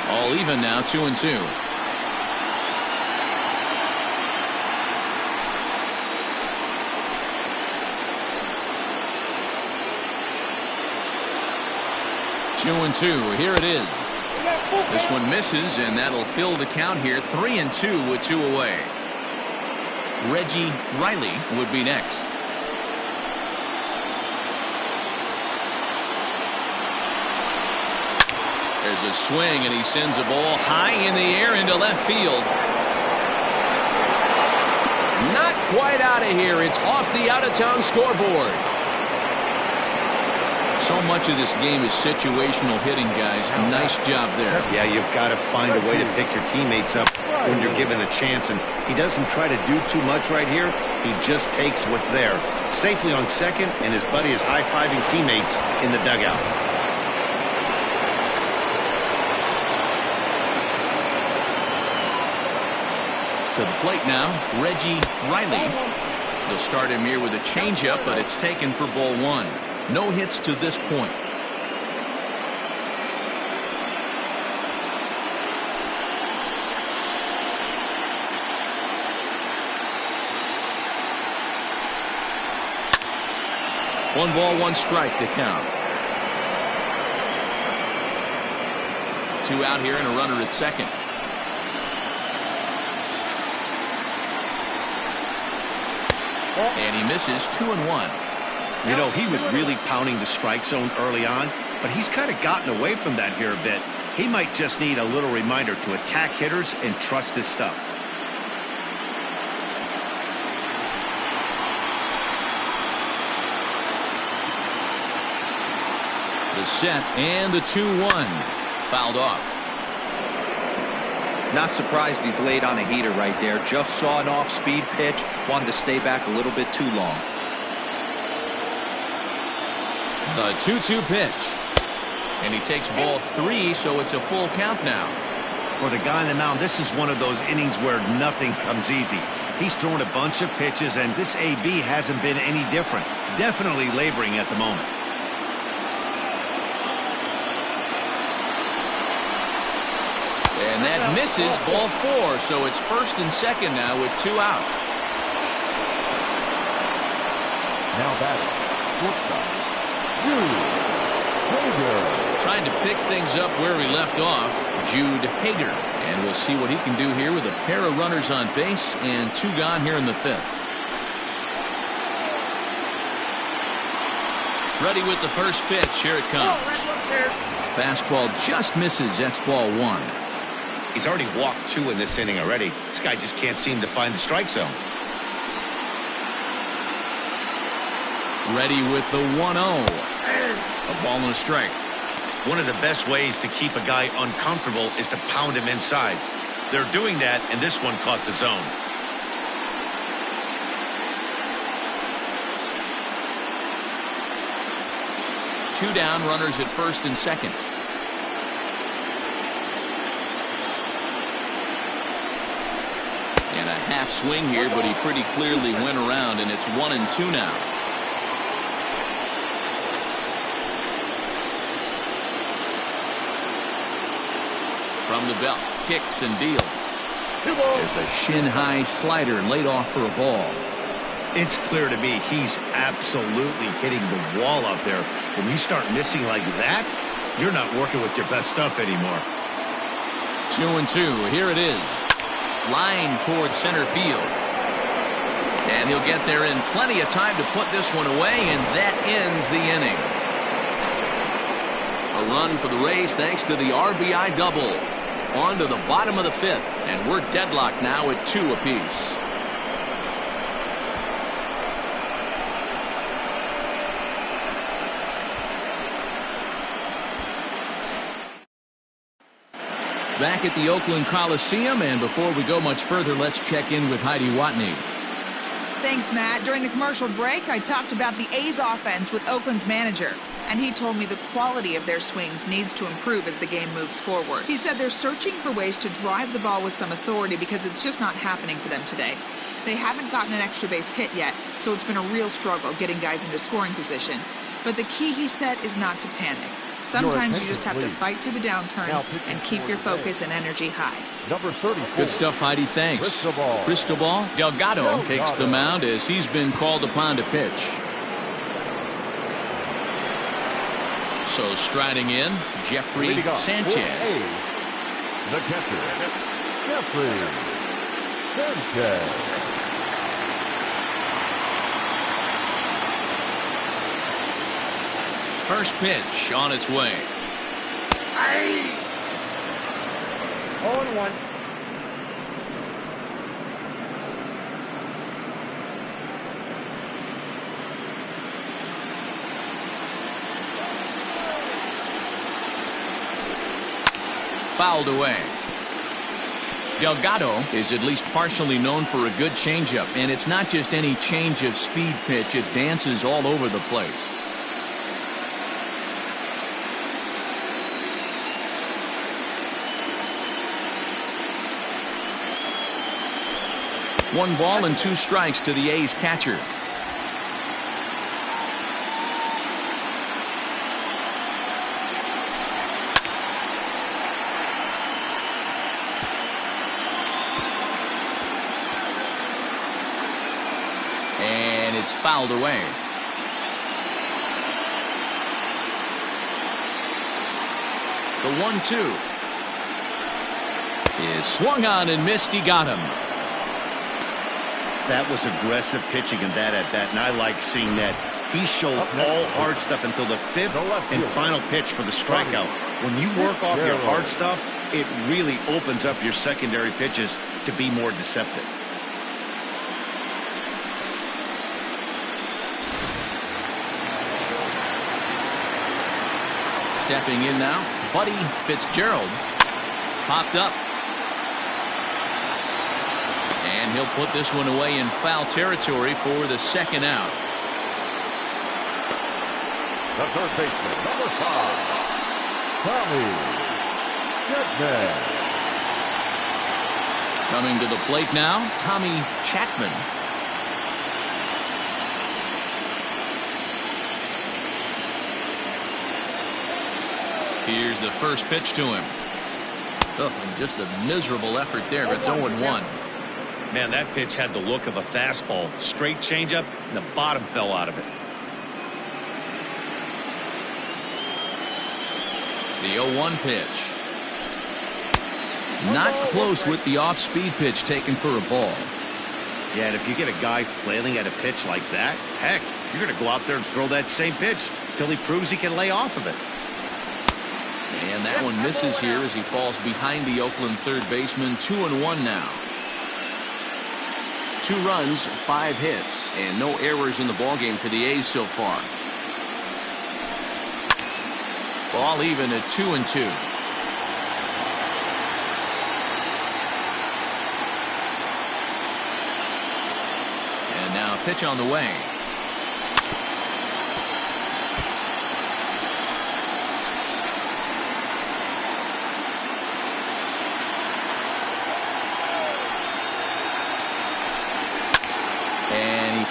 All even now, 2-2. Two and two. Here it is. This one misses, and that'll fill the count here. 3-2 with 2 away. Reggie Riley would be next. There's a swing, and he sends a ball high in the air into left field. Not quite out of here. It's off the out-of-town scoreboard. So much of this game is situational hitting, guys. Nice job there. Yeah, you've got to find a way to pick your teammates up when you're given the chance, and he doesn't try to do too much right here. He just takes what's there. Safely on second, and his buddy is high-fiving teammates in the dugout. To the plate now, Reggie Riley. They'll start him here with a changeup, but it's taken for ball 1. No hits to this point. One ball, 1 strike to count. 2 out here and a runner at second. And he misses. 2-1. You know, he was really pounding the strike zone early on, but he's kind of gotten away from that here a bit. He might just need a little reminder to attack hitters and trust his stuff. The set and the 2-1. Fouled off. Not surprised he's laid on a heater right there. Just saw an off-speed pitch. Wanted to stay back a little bit too long. The 2-2 pitch. And he takes ball 3, so it's a full count now. For the guy on the mound, this is one of those innings where nothing comes easy. He's thrown a bunch of pitches, and this AB hasn't been any different. Definitely laboring at the moment. And that misses. Ball 4, so it's first and second now with 2 out. Now batting, shortstop, Jude Hager. Trying to pick things up where he left off, Jude Hager. And we'll see what he can do here with a pair of runners on base and 2 gone here in the 5th. Ready with the first pitch. Here it comes. Fastball just misses. That's ball 1. He's already walked 2 in this inning already. This guy just can't seem to find the strike zone. Ready with the 1-0. A ball and a strike. One of the best ways to keep a guy uncomfortable is to pound him inside. They're doing that, and this one caught the zone. Two down, runners at first and second. And a half swing here, but he pretty clearly went around, and it's 1-2 now. From the belt, kicks and deals. There's a shin-high slider laid off for a ball. It's clear to me he's absolutely hitting the wall out there. When you start missing like that, you're not working with your best stuff anymore. 2-2. Here it is. Line towards center field. And he'll get there in plenty of time to put this one away, and that ends the inning. A run for the Rays thanks to the RBI double. On to the bottom of the 5th, and we're deadlocked now at 2 apiece. Back at the Oakland Coliseum, and before we go much further, let's check in with Heidi Watney. Thanks, Matt. During the commercial break, I talked about the A's offense with Oakland's manager, and he told me the quality of their swings needs to improve as the game moves forward. He said they're searching for ways to drive the ball with some authority because it's just not happening for them today. They haven't gotten an extra base hit yet, so it's been a real struggle getting guys into scoring position. But the key, he said, is not to panic. Sometimes you just have to fight through the downturns and keep your focus and energy high. Number 34. Good stuff, Heidi. Thanks. Cristobal Delgado takes the mound as he's been called upon to pitch. So striding in, Jeffrey Sanchez. The catcher, Jeffrey Sanchez. First pitch on its way. 0-1. Fouled away. Delgado is at least partially known for a good changeup, and it's not just any change of speed pitch. It dances all over the place. One ball and 2 strikes to the A's catcher. And it's fouled away. The 1-2 is swung on and missed. He got him. That was aggressive pitching in that at bat, and I like seeing that. He showed all hard stuff until the 5th and final pitch for the strikeout. When you work off your hard stuff, it really opens up your secondary pitches to be more deceptive. Stepping in now, Buddy Fitzgerald. Popped up. And he'll put this one away in foul territory for the 2nd out. The third baseman, number 5, Tommy Chapman. Coming to the plate now, Tommy Chapman. Here's the first pitch to him. Oh, and just a miserable effort there. It's 0-1. Man, that pitch had the look of a fastball. Straight changeup, and the bottom fell out of it. The 0-1 pitch. Not close with the off-speed pitch taken for a ball. Yeah, and if you get a guy flailing at a pitch like that, heck, you're going to go out there and throw that same pitch till he proves he can lay off of it. And that one misses here as he falls behind the Oakland third baseman. 2-1 now. 2 runs, 5 hits, and no errors in the ballgame for the A's so far. Ball even at 2-2. And now a pitch on the way.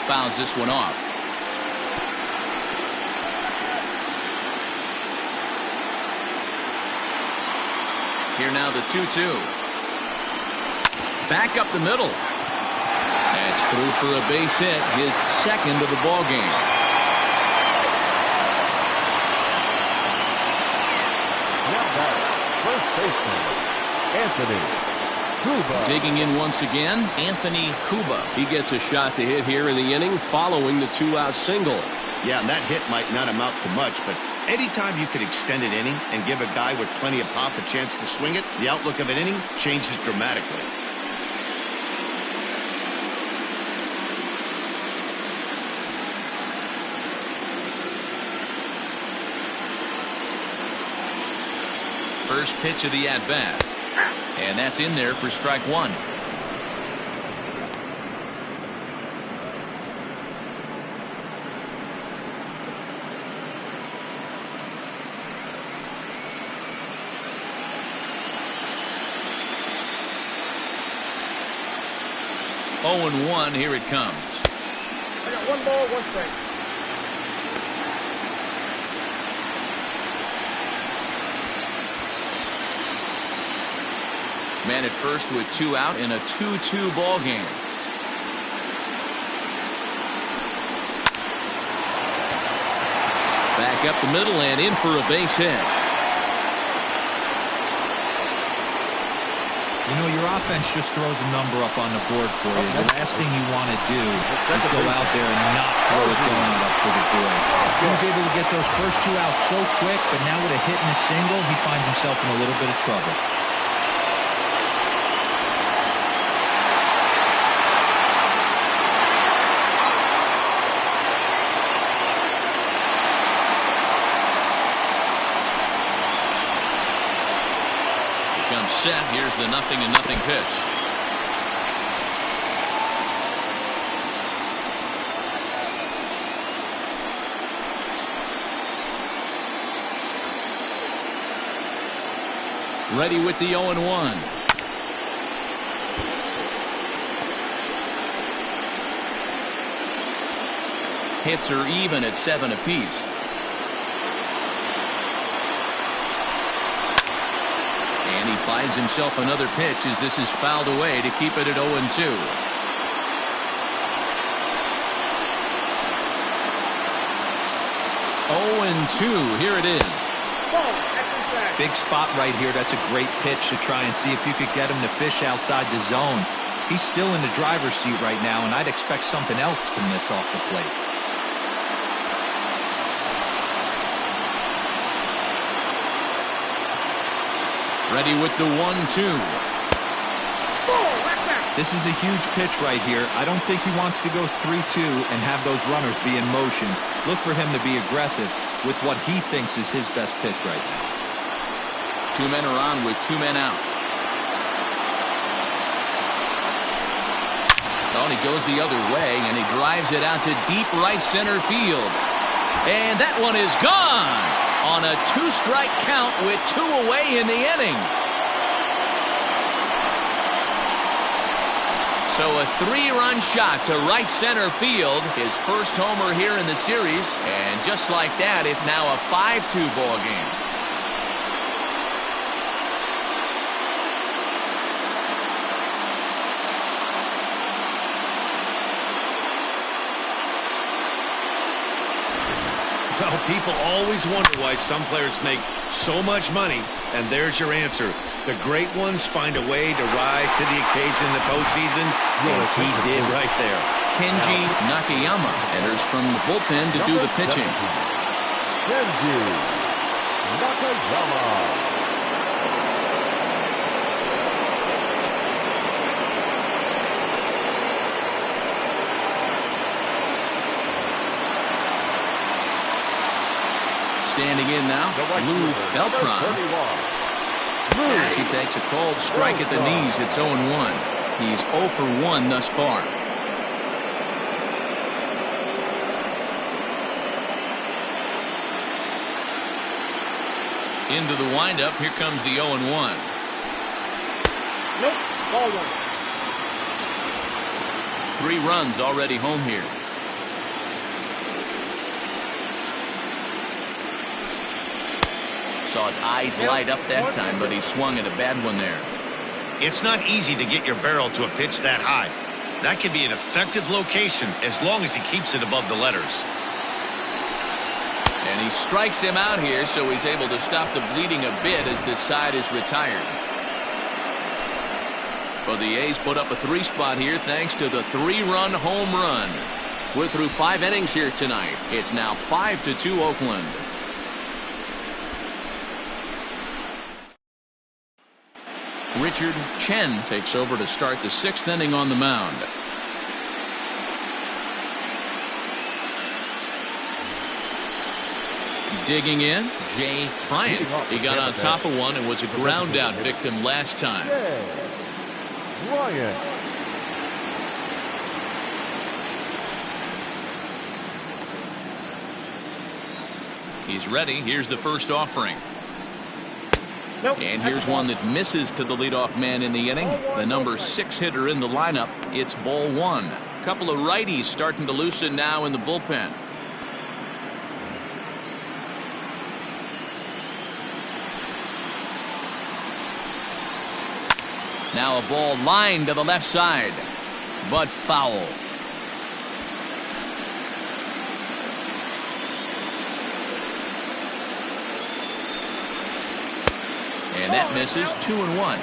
fouls this one off. Here now the 2-2. Back up the middle. That's through for a base hit, his second of the ball game. First baseman, Anthony Cuba. Digging in once again, Anthony Cuba. He gets a shot to hit here in the inning following the 2-out single. Yeah, and that hit might not amount to much, but anytime you can extend an inning and give a guy with plenty of pop a chance to swing it, the outlook of an inning changes dramatically. First pitch of the at-bat. And that's in there for strike one. Oh and 1, here it comes. I got 1 ball, 1 strike. Man at first with 2 out in a 2-2 ball game. Back up the middle and in for a base hit. You know, your offense just throws a number up on the board for you. The last thing you want to do is go out there and not throw a donut up for the boys. He was able to get those first 2 outs so quick, but now with a hit and a single, he finds himself in a little bit of trouble. Set. Here's the 0-0 pitch. Ready with the 0-1. Hits are even at 7 apiece. And he finds himself another pitch as this is fouled away to keep it at 0-2. Here it is. Big spot right here. That's a great pitch to try and see if you could get him to fish outside the zone. He's still in the driver's seat right now, and I'd expect something else to miss off the plate. Ready with the 1-2. This is a huge pitch right here. I don't think he wants to go 3-2 and have those runners be in motion. Look for him to be aggressive with what he thinks is his best pitch right now. 2 men are on with 2 men out. Oh, he goes the other way and he drives it out to deep right center field. And that one is gone on a 2-strike count with 2 away in the inning. So a 3-run shot to right center field, his first homer here in the series, and just like that, it's now a 5-2 ball game. Well, people always wonder why some players make so much money, and there's your answer. The great ones find a way to rise to the occasion in the postseason, and he did right there. Kenji Nakayama enters from the bullpen to do the pitching. Kenji Nakayama. Standing in now, Lou Beltran. As he takes a cold strike at the knees, it's 0-1. He's 0 for 1 thus far. Into the windup, here comes the 0-1. Nope, ball 1. 3 runs already home here. saw his eyes light up that time, but he swung at a bad one there. It's not easy to get your barrel to a pitch that high. That can be an effective location as long as he keeps it above the letters. And he strikes him out here, so he's able to stop the bleeding a bit as this side is retired. But the A's put up a 3-spot here thanks to the 3-run home run. We're through 5 innings here tonight. It's now 5-2 Oakland. Richard Chen takes over to start the 6th inning on the mound. Digging in, Jay Bryant. He got on top of one and was a ground out victim last time. Bryant. He's ready. Here's the first offering. Nope. And here's one that misses to the leadoff man in the inning. The number 6 hitter in the lineup. It's ball 1. A couple of righties starting to loosen now in the bullpen. Now a ball lined to the left side, but foul. And that misses. 2-1.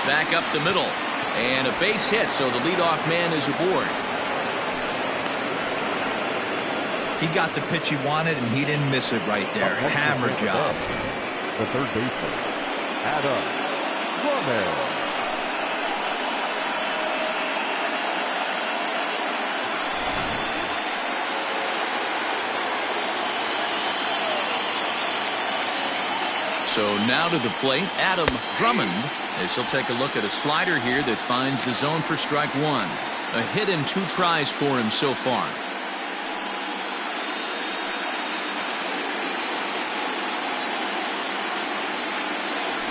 Back up the middle. And a base hit, so the leadoff man is aboard. He got the pitch he wanted, and he didn't miss it right there. Hammer job. The third baseman, Adam Gomez. So now to the plate, Adam Drummond, as he'll take a look at a slider here that finds the zone for strike 1. A hit and 2 tries for him so far.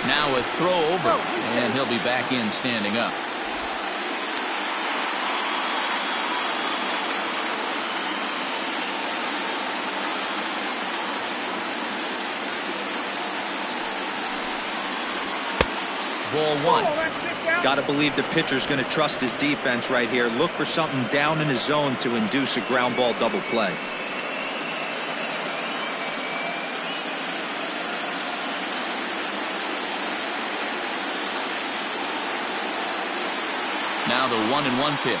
Now a throw over, and he'll be back in standing up. Ball 1. Got to believe the pitcher's going to trust his defense right here. Look for something down in his zone to induce a ground ball double play. Now the 1-1 pitch.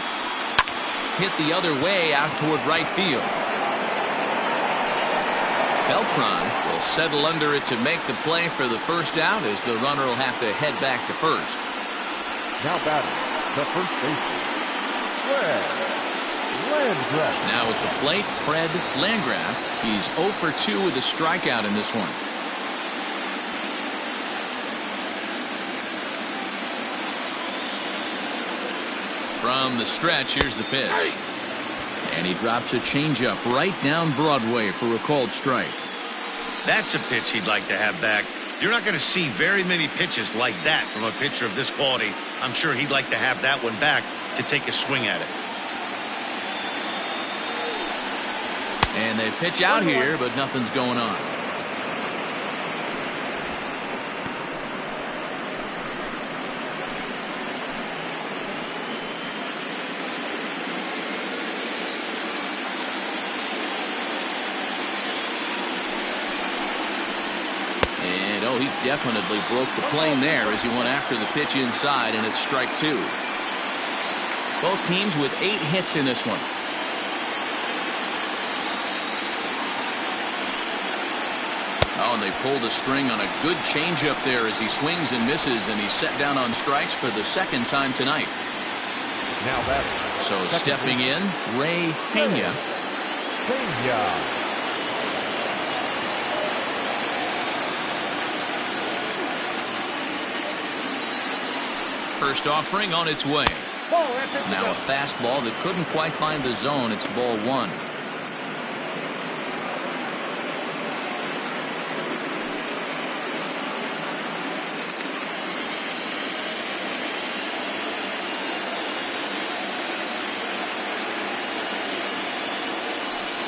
Hit the other way out toward right field. Beltran will settle under it to make the play for the first out, as the runner will have to head back to first. Now batting, the first baseman, Fred Landgraf. Now at the plate, Fred Landgraf. He's 0 for 2 with a strikeout in this one. From the stretch, here's the pitch. And he drops a changeup right down Broadway for a called strike. That's a pitch he'd like to have back. You're not going to see very many pitches like that from a pitcher of this quality. I'm sure he'd like to have that one back to take a swing at it. And they pitch out here, but nothing's going on. He definitely broke the plane there as he went after the pitch inside, and it's strike 2. Both teams with 8 hits in this one. Oh, and they pulled a string on a good changeup there as he swings and misses, and he's set down on strikes for the 2nd time tonight. Now batting. So stepping in, Ray Pena. First offering on its way. Now a fastball that couldn't quite find the zone. It's ball 1.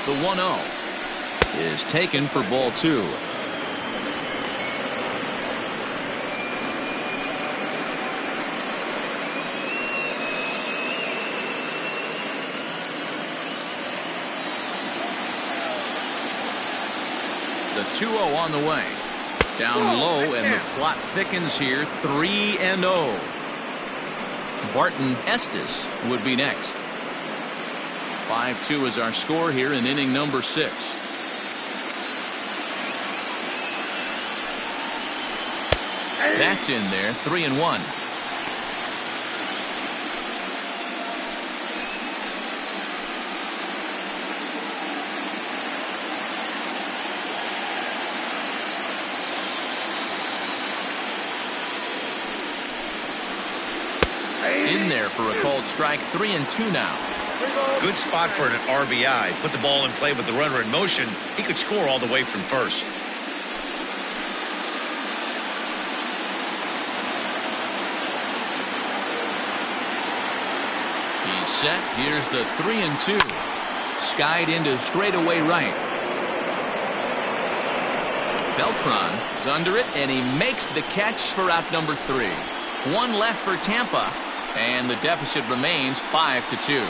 The 1-0 is taken for ball 2. The 2-0 on the way. Down low, and the plot thickens here. 3-0. Barton Estes would be next. 5-2 is our score here in inning number 6. That's in there. 3-1. In there for a called strike. 3-2 now. Good spot for an RBI. Put the ball in play with the runner in motion. He could score all the way from first. He's set. Here's the 3-2. Skied into straightaway right. Beltran is under it, and he makes the catch for out number 3. One left for Tampa, and the deficit remains 5-2.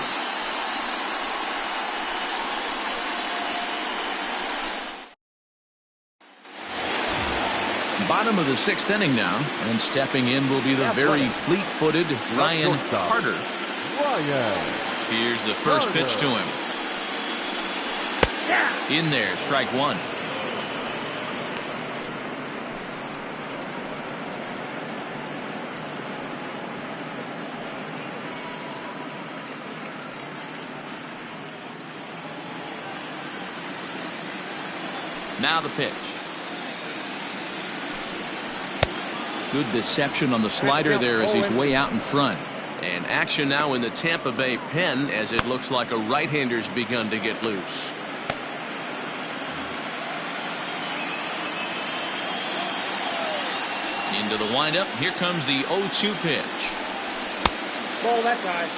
Bottom of the 6th inning now, and stepping in will be the very fleet-footed Ryan Carter. Here's the first pitch to him. In there, strike 1. Now the pitch. Good deception on the slider there as he's way out in front. And action now in the Tampa Bay pen as it looks like a right-hander's begun to get loose. Into the windup. Here comes the 0-2 pitch. Ball that side.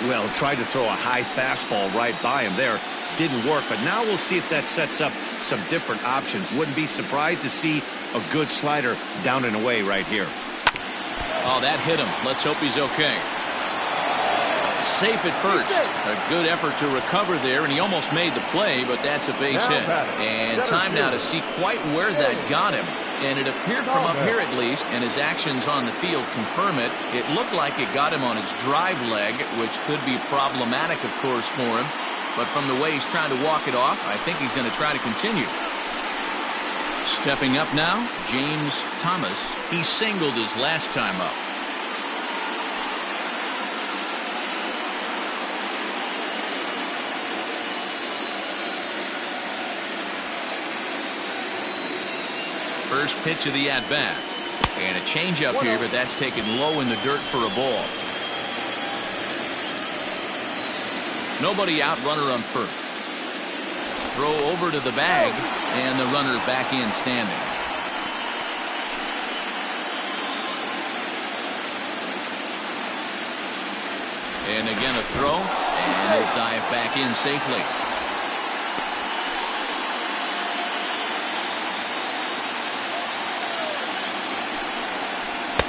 Well, tried to throw a high fastball right by him there. Didn't work, but now we'll see if that sets up some different options. Wouldn't be surprised to see a good slider down and away right here. Oh, that hit him. Let's hope he's okay. Safe at first. A good effort to recover there, and he almost made the play, but that's a base hit. And time now to see quite where that got him. And it appeared from up here at least, and his actions on the field confirm it. It looked like it got him on his drive leg, which could be problematic, of course, for him. But from the way he's trying to walk it off, I think he's going to try to continue. Stepping up now, James Thomas. He singled his last time up. First pitch of the at-bat. And a changeup here, but that's taken low in the dirt for a ball. Nobody out, runner on first. Throw over to the bag, and the runner back in standing. And again a throw, and he'll dive back in safely.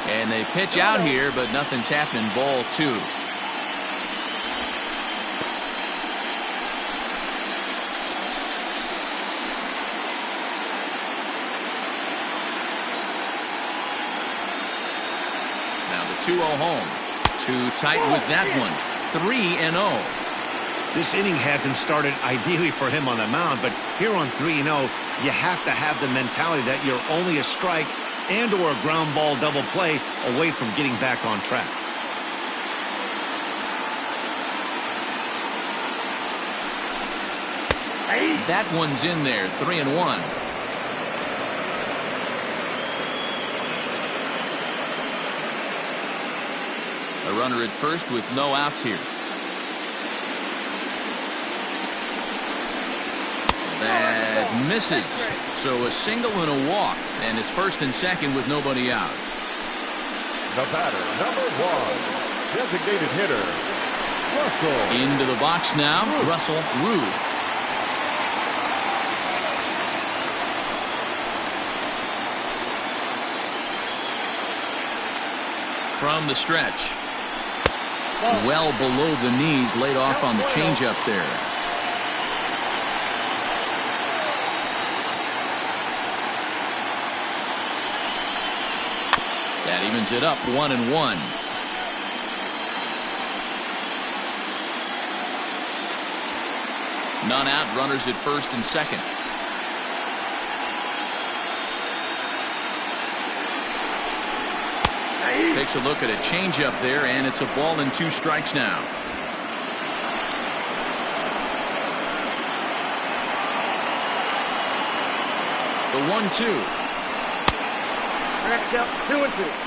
And they pitch out here, but nothing's happening. Ball 2. Now the 2-0 home. Too tight with that one. 3-0. This inning hasn't started ideally for him on the mound, but here on 3-0, you have to have the mentality that you're only a strike and or a ground ball double play away from getting back on track. That one's in there. 3-1. A runner at first with no outs here. That misses. So a single and a walk, and it's first and second with nobody out. The batter, number 1, designated hitter, Into the box now, Russell Ruth. From the stretch. Well below the knees, laid off on the changeup there. That evens it up 1-1. None out, runners at first and second. Takes a look at a changeup there, and it's a ball and 2 strikes now. The 1-2. Next up, 2-2.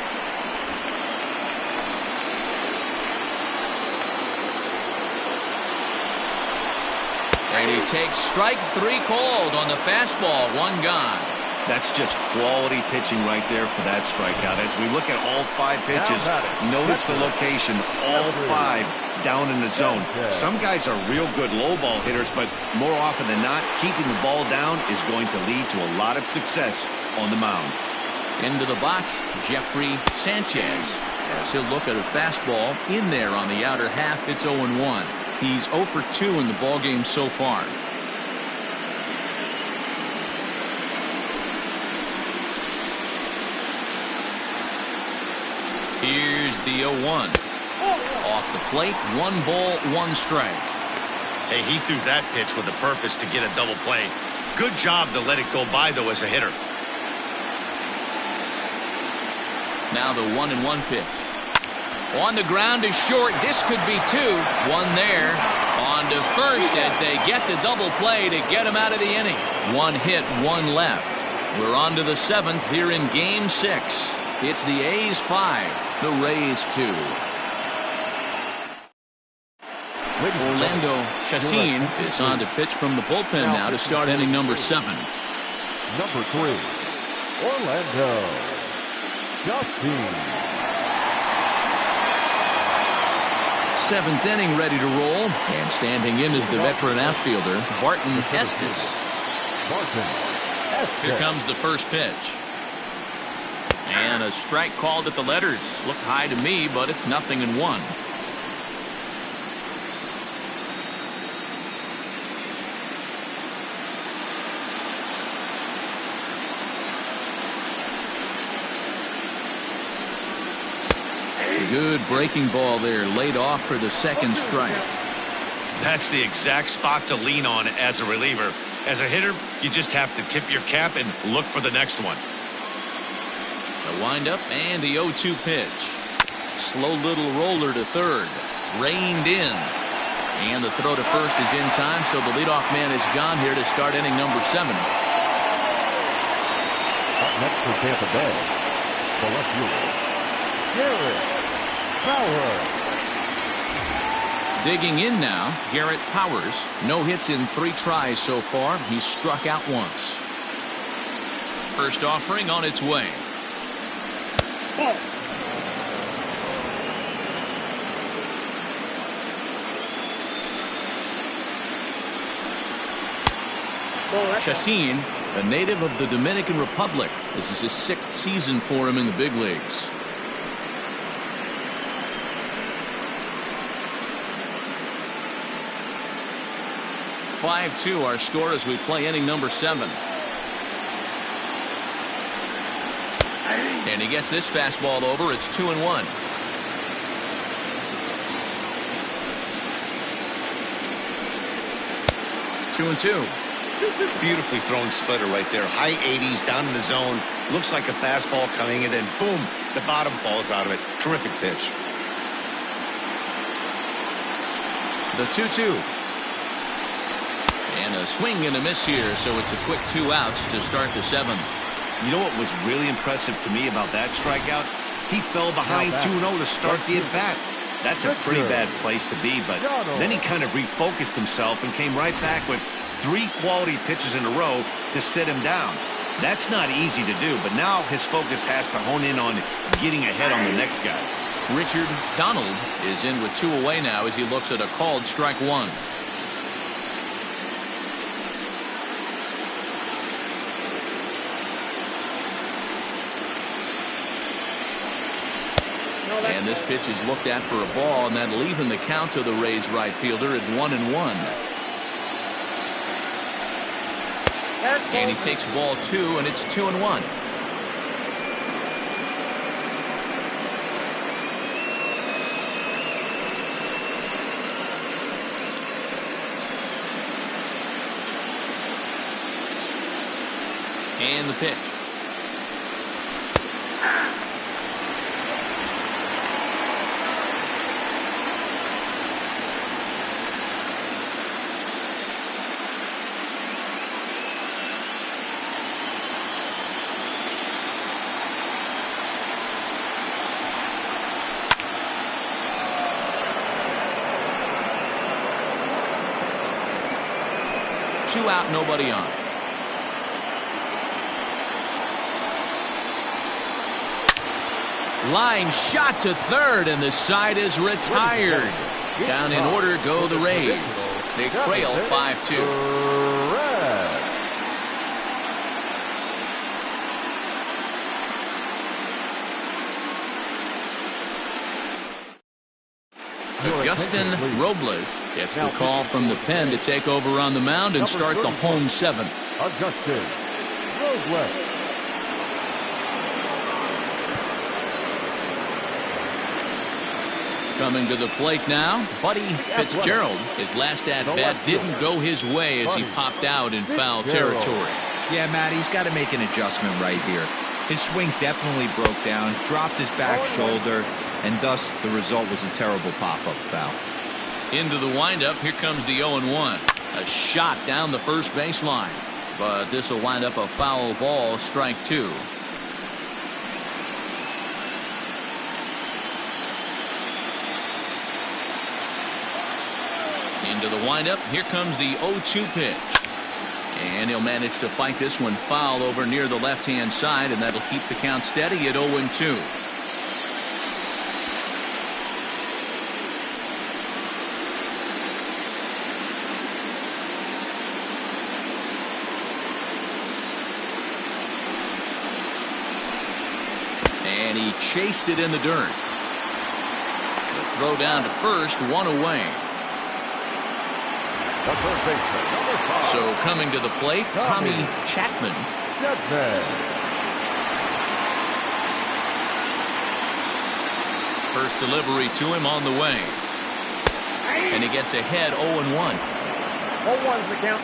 And he takes strike 3 called on the fastball. 1 gone. That's just quality pitching right there for that strikeout. As we look at all 5 pitches, notice the location, all 5 down in the zone. Some guys are real good low ball hitters, but more often than not, keeping the ball down is going to lead to a lot of success on the mound. Into the box, Jeffrey Sanchez. As he'll look at a fastball in there on the outer half, it's 0-1. He's 0 for 2 in the ballgame so far. Here's the 0-1. Off the plate, 1 ball, 1 strike. Hey, he threw that pitch with a purpose to get a double play. Good job to let it go by, though, as a hitter. Now the 1-1 pitch. On the ground is short. This could be 2. 1 there. On to first as they get the double play to get him out of the inning. 1 hit, 1 left. We're on to the 7th here in Game 6. It's the A's 5, the Rays 2. Orlando Chacin is on to pitch from the bullpen now to start inning number 7. Number 3, Orlando Chacin. 7th inning ready to roll, and standing in is the veteran outfielder Barton Estes. Here comes the first pitch. And a strike called at the letters. Looked high to me, but it's 0-1. Good breaking ball there, laid off for the 2nd strike. That's the exact spot to lean on as a reliever. As a hitter, you just have to tip your cap and look for the next one. The windup and the 0-2 pitch. Slow little roller to third. Reined in. And the throw to first is in time, so the leadoff man is gone here to start inning number 7. Up next for Tampa Bay, the left fielder, Garrett Powers. Digging in now, Garrett Powers. No hits in 3 tries so far. He's struck out once. First offering on its way. Chacin, a native of the Dominican Republic. This is his 6th season for him in the big leagues. (5-2) our score as we play inning number 7. And he gets this fastball over. It's 2-1. Two and 2. Beautifully thrown splitter right there. High 80s down in the zone. Looks like a fastball coming, and then boom, the bottom falls out of it. Terrific pitch. The 2-2. And a swing and a miss here, so it's a quick 2 outs to start the 7th. You know what was really impressive to me about that strikeout? He fell behind 2-0 to start the at-bat. That's a pretty bad place to be, but then he kind of refocused himself and came right back with 3 quality pitches in a row to sit him down. That's not easy to do, but now his focus has to hone in on getting ahead on the next guy. Richard Donald is in with 2 away now as he looks at a called strike 1. And this pitch is looked at for a ball, and then leaving the count to the Rays right fielder at 1-1. And he takes ball 2, and it's 2-1. And the pitch. Two out, nobody on. Line shot to third, and the side is retired. Down in order go the Rays. They trail 5-2. Augustin Robles gets the call from the pen to take over on the mound and start the home 7th. Augustin Robles. Coming to the plate now, Buddy Fitzgerald. His last at-bat didn't go his way as he popped out in foul territory. Yeah, Matt, he's got to make an adjustment right here. His swing definitely broke down, dropped his back shoulder, and thus the result was a terrible pop-up foul. Into the windup, here comes the 0-1. A shot down the first baseline, but this will wind up a foul ball, strike 2. Into the windup, here comes the 0-2 pitch. And he'll manage to fight this one foul over near the left-hand side, and that'll keep the count steady at 0-2. And he chased it in the dirt. The throw down to first, 1 away. The third baseman, number 5. So coming to the plate, Tommy Chapman. First delivery to him on the way. And he gets ahead 0-1. 0-1's the count.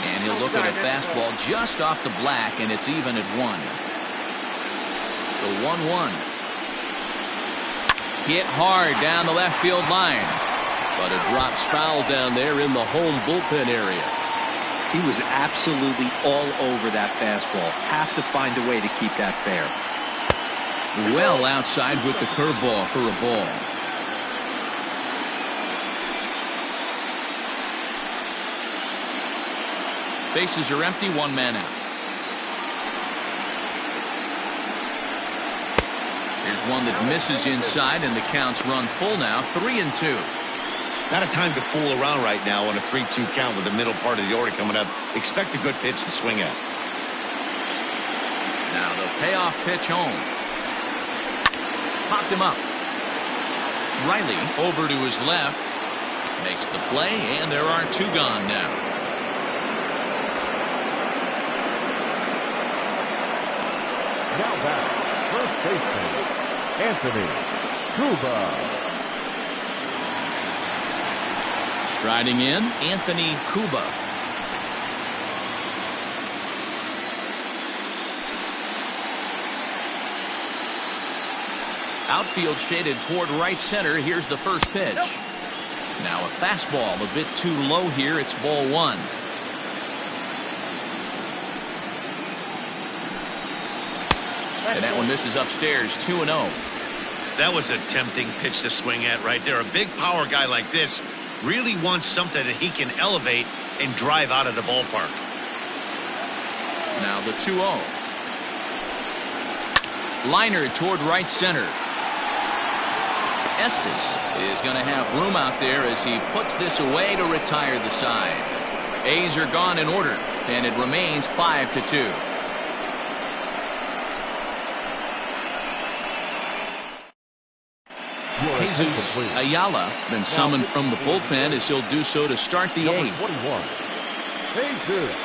And he'll look at a fastball just off the black, and it's even at 1. The 1-1. Hit hard down the left field line, but it drops foul down there in the home bullpen area. He was absolutely all over that fastball. Have to find a way to keep that fair. Well outside with the curveball for a ball. Bases are empty, 1 man out. Here's one that misses inside, and the count's run full now, 3-2. Not a time to fool around right now on a 3-2 count with the middle part of the order coming up. Expect a good pitch to swing at. Now the payoff pitch home. Popped him up. Riley over to his left. Makes the play, and there are 2 gone now. Now back, first baseman, Anthony Cuba. Striding in, Anthony Cuba. Outfield shaded toward right center. Here's the first pitch. Now a fastball a bit too low here. It's ball 1. And that one misses upstairs, 2-0. That was a tempting pitch to swing at right there. A big power guy like this really wants something that he can elevate and drive out of the ballpark. Now the 2-0. Liner toward right center. Estes is going to have room out there as he puts this away to retire the side. A's are gone in order, and it remains 5-2. Jesus Ayala has been summoned from the bullpen as he'll do so to start the 8th. 21. Jesus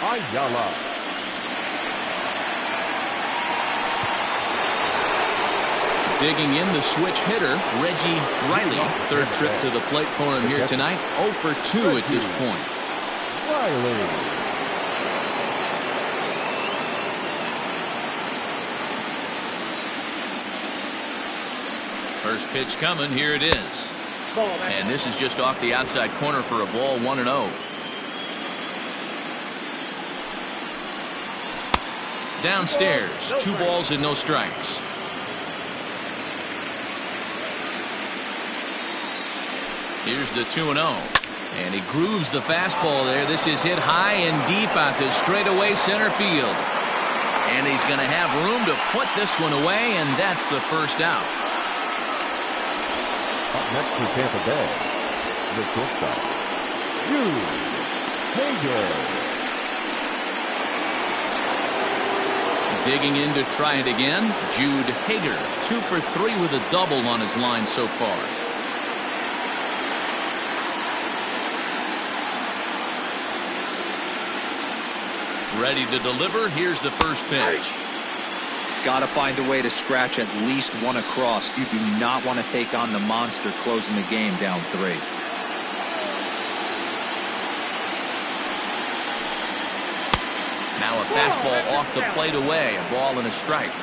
Ayala. Digging in the switch hitter, Reggie Riley. Third trip to the plate for him here tonight. 0 for 2 at this point. Riley. First pitch coming. Here it is. And this is just off the outside corner for a ball. 1-0. Downstairs, 2 balls and no strikes. Here's the 2-0. And he grooves the fastball there. This is hit high and deep out to straightaway center field. And he's going to have room to put this one away, and that's the first out. Up next to Tampa Bay, the shortstop, Jude Hager. Digging in to try it again, Jude Hager. 2 for 3 with a double on his line so far. Ready to deliver. Here's the first pitch. Got to find a way to scratch at least one across. You do not want to take on the monster closing the game down 3. Now a fastball off the plate away. A ball and a strike.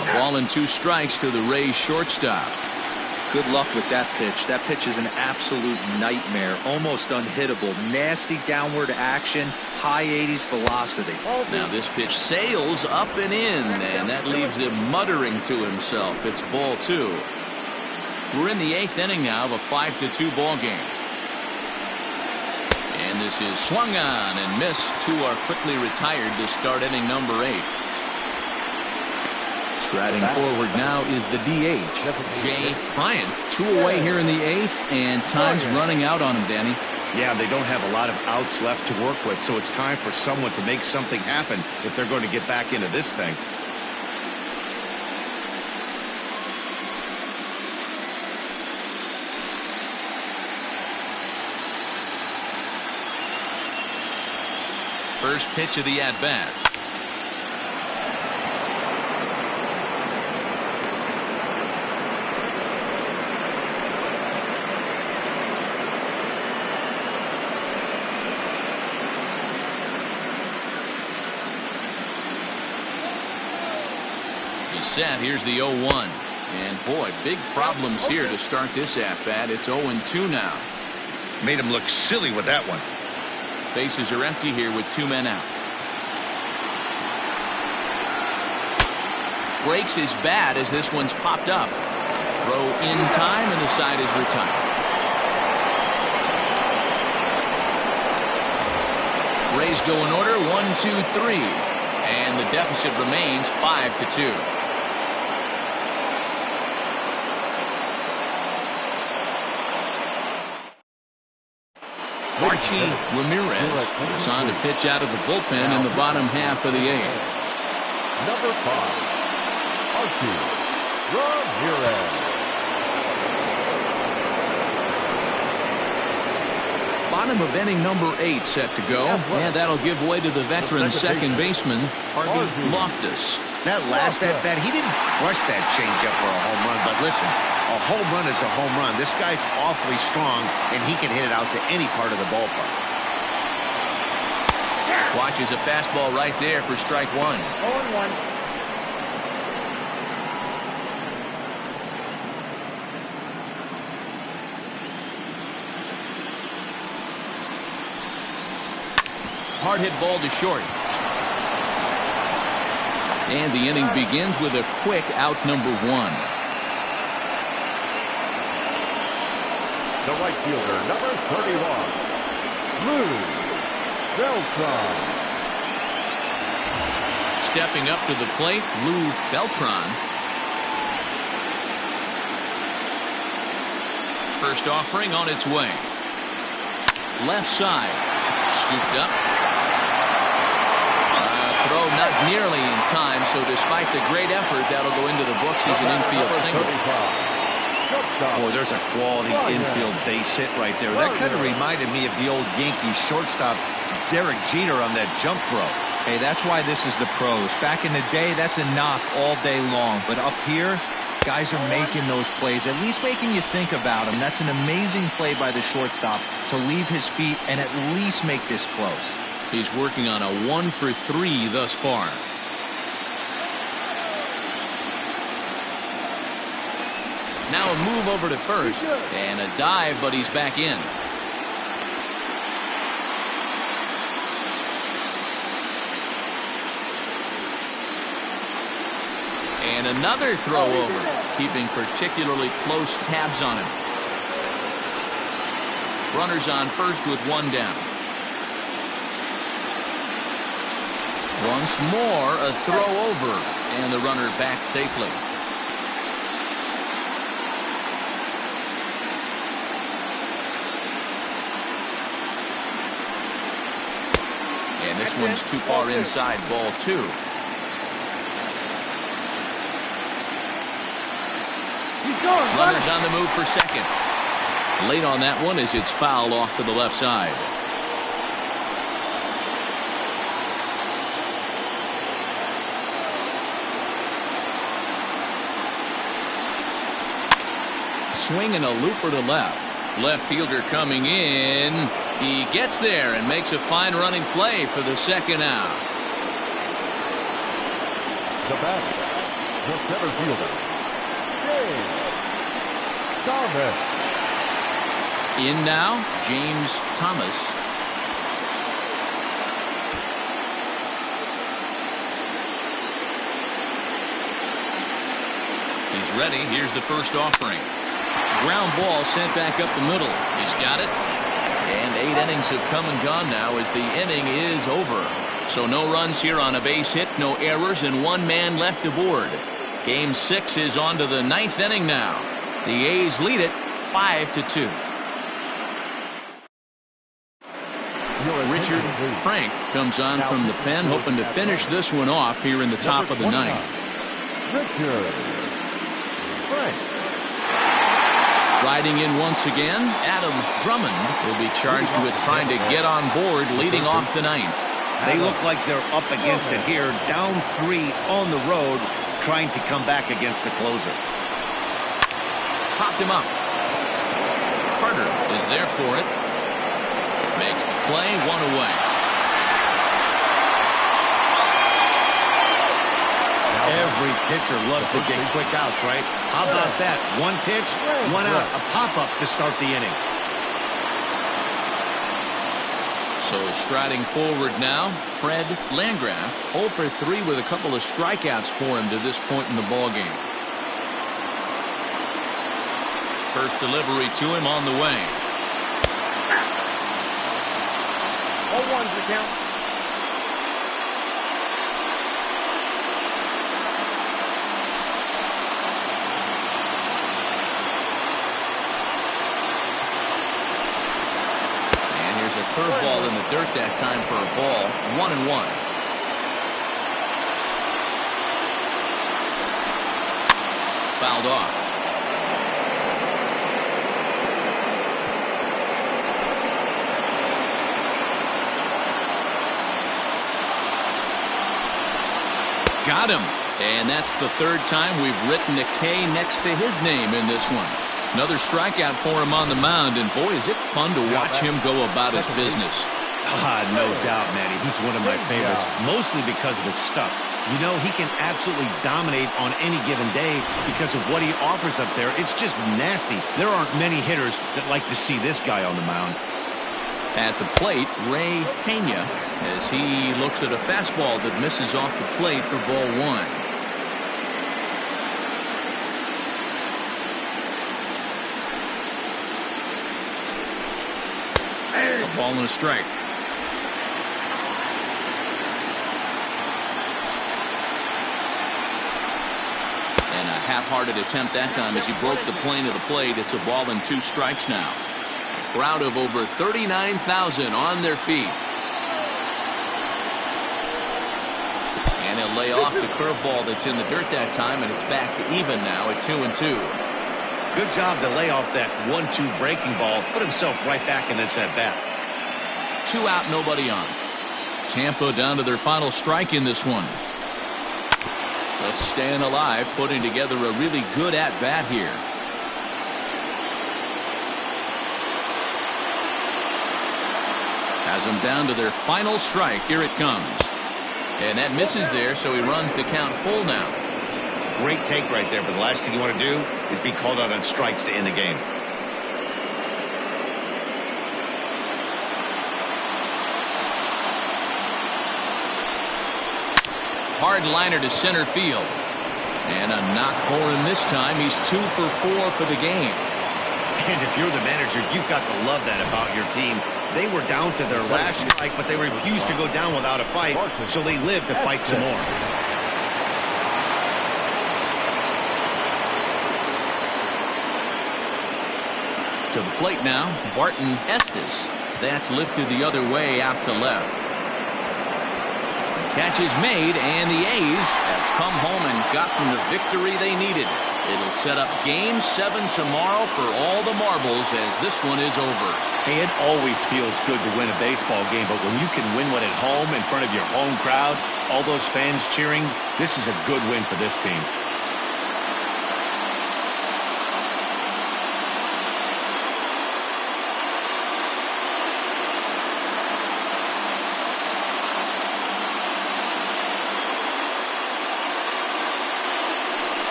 A ball and 2 strikes to the Rays shortstop. Good luck with that pitch. That pitch is an absolute nightmare. Almost unhittable. Nasty downward action. High 80s velocity. Now this pitch sails up and in, and that leaves him muttering to himself. It's ball 2. We're in the 8th inning now of a 5-2 ball game. And this is swung on and missed. 2 are quickly retired to start inning number 8. Striding forward now is the DH, Jay Bryant. 2 away here in the 8th, and time's running out on him, Danny. Yeah, they don't have a lot of outs left to work with, so it's time for someone to make something happen if they're going to get back into this thing. First pitch of the at-bat. Set. Here's the 0-1. And boy, big problems here to start this at-bat. It's 0-2 now. Made him look silly with that one. Bases are empty here with 2 men out. Breaks his bat as this one's popped up. Throw in time, and the side is retired. Rays go in order, 1-2-3. And the deficit remains 5-2. Archie Ramirez is on to pitch out of the bullpen in the bottom half of the 8th. Number 5, Archie Ramirez. Bottom of inning number 8 set to go, and that'll give way to the veteran second baseman, Harvey Loftus. That last at-bat, he didn't crush that changeup for a home run, but listen, a home run is a home run. This guy's awfully strong, and he can hit it out to any part of the ballpark. Watches a fastball right there for strike 1. 0-1. Hard hit ball to short. And the inning begins with a quick out number 1. The right fielder, number 31, Lou Beltran. Stepping up to the plate, Lou Beltran. First offering on its way. Left side. Scooped up. Throw not nearly in time, so despite the great effort, that'll go into the books as an infield single. Boy, there's a quality infield base hit right there. That kind of reminded me of the old Yankees shortstop Derek Jeter on that jump throw. Hey, that's why this is the pros. Back in the day, that's a knock all day long. But up here, guys are making those plays, at least making you think about them. That's an amazing play by the shortstop to leave his feet and at least make this close. He's working on a 1-for-3 thus far. Now a move over to first and a dive, but he's back in. And another throw over, keeping particularly close tabs on him. Runners on first with one down. Once more, a throw over, and the runner back safely. And this one's too far inside, ball 2. Runners on the move for second. Late on that one as it's fouled off to the left side. Swinging a looper to left. Left fielder coming in. He gets there and makes a fine running play for the second out. The batter, the center fielder, James Thomas. In now, James Thomas. He's ready. Here's the first offering. Ground ball sent back up the middle. He's got it. And 8 innings have come and gone now as the inning is over. So no runs here on a base hit, no errors, and 1 man left aboard. Game 6 is on to the 9th inning now. The A's lead it 5-2. Richard Frank comes on from the pen, hoping to finish this one off here in the top of the 9th. Richard Frank. Riding in once again, Adam Drummond will be charged with trying to get on board leading off the 9th. They look like they're up against it here, down 3 on the road, trying to come back against the closer. Popped him up. Carter is there for it. Makes the play, 1 away. Every pitcher loves to get quick outs, right? How about that? 1 pitch, 1 out, a pop-up to start the inning. So striding forward now, Fred Landgraf, 0 for 3 with a couple of strikeouts for him to this point in the ballgame. First delivery to him on the way. 0-1's the count. A curveball in the dirt that time for a ball. 1-1. Fouled off. Got him. And that's the 3rd time we've written a K next to his name in this one. Another strikeout for him on the mound, and boy, is it fun to watch him go about his business. No doubt, Matty. He's one of my favorites, mostly because of his stuff. You know, he can absolutely dominate on any given day because of what he offers up there. It's just nasty. There aren't many hitters that like to see this guy on the mound. At the plate, Ray Pena, as he looks at a fastball that misses off the plate for ball 1. A ball and a strike. And a half-hearted attempt that time as he broke the plane of the plate. It's a ball and 2 strikes now. A crowd of over 39,000 on their feet. And he'll lay off the curveball that's in the dirt that time, and it's back to even now at 2-2. Good job to lay off that 1-2 breaking ball. Put himself right back in this at-bat. 2 out, nobody on. Tampa down to their final strike in this one. Just staying alive, putting together a really good at-bat here. Has them down to their final strike. Here it comes. And that misses there, so he runs the count full now. Great take right there, but the last thing you want to do is be called out on strikes to end the game. Hard liner to center field. And a knock for him this time. He's 2 for 4 for the game. And if you're the manager, you've got to love that about your team. They were down to their last strike, but they refused to go down without a fight, so they lived to fight some more. To the plate now, Barton Estes. That's lifted the other way out to left. The catch is made, and the A's have come home and gotten the victory they needed. It'll set up Game 7 tomorrow for all the marbles as this one is over. Hey, it always feels good to win a baseball game, but when you can win one at home in front of your home crowd, all those fans cheering, this is a good win for this team.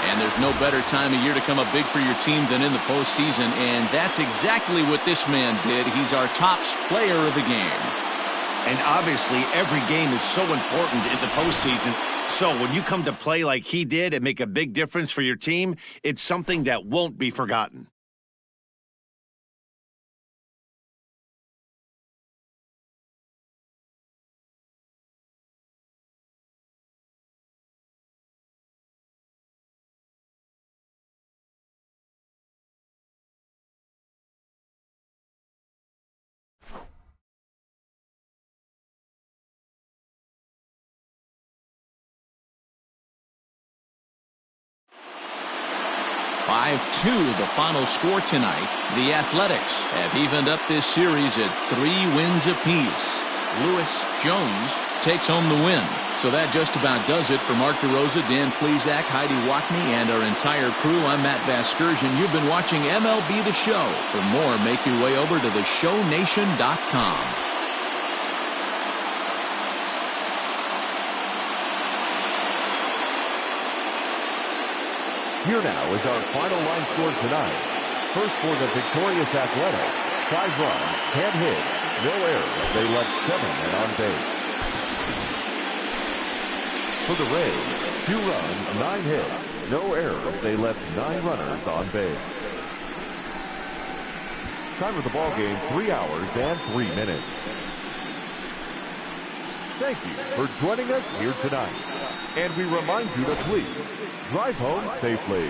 And there's no better time of year to come up big for your team than in the postseason, and that's exactly what this man did. He's our top player of the game. And obviously, every game is so important in the postseason. So when you come to play like he did and make a big difference for your team, it's something that won't be forgotten. The final score tonight. The Athletics have evened up this series at 3 wins apiece. Lewis Jones takes home the win. So that just about does it for Mark DeRosa, Dan Plesac, Heidi Watney, and our entire crew. I'm Matt Vasgersian. You've been watching MLB The Show. For more, make your way over to theshownation.com. Here now is our final line score tonight. First for the victorious Athletics, 5 runs, 10 hits, no errors. They left 7 men on base. For the Rays, 2 runs, 9 hits, no errors. They left 9 runners on base. Time of the ball game, 3 hours and 3 minutes. Thank you for joining us here tonight. And we remind you to please drive home safely.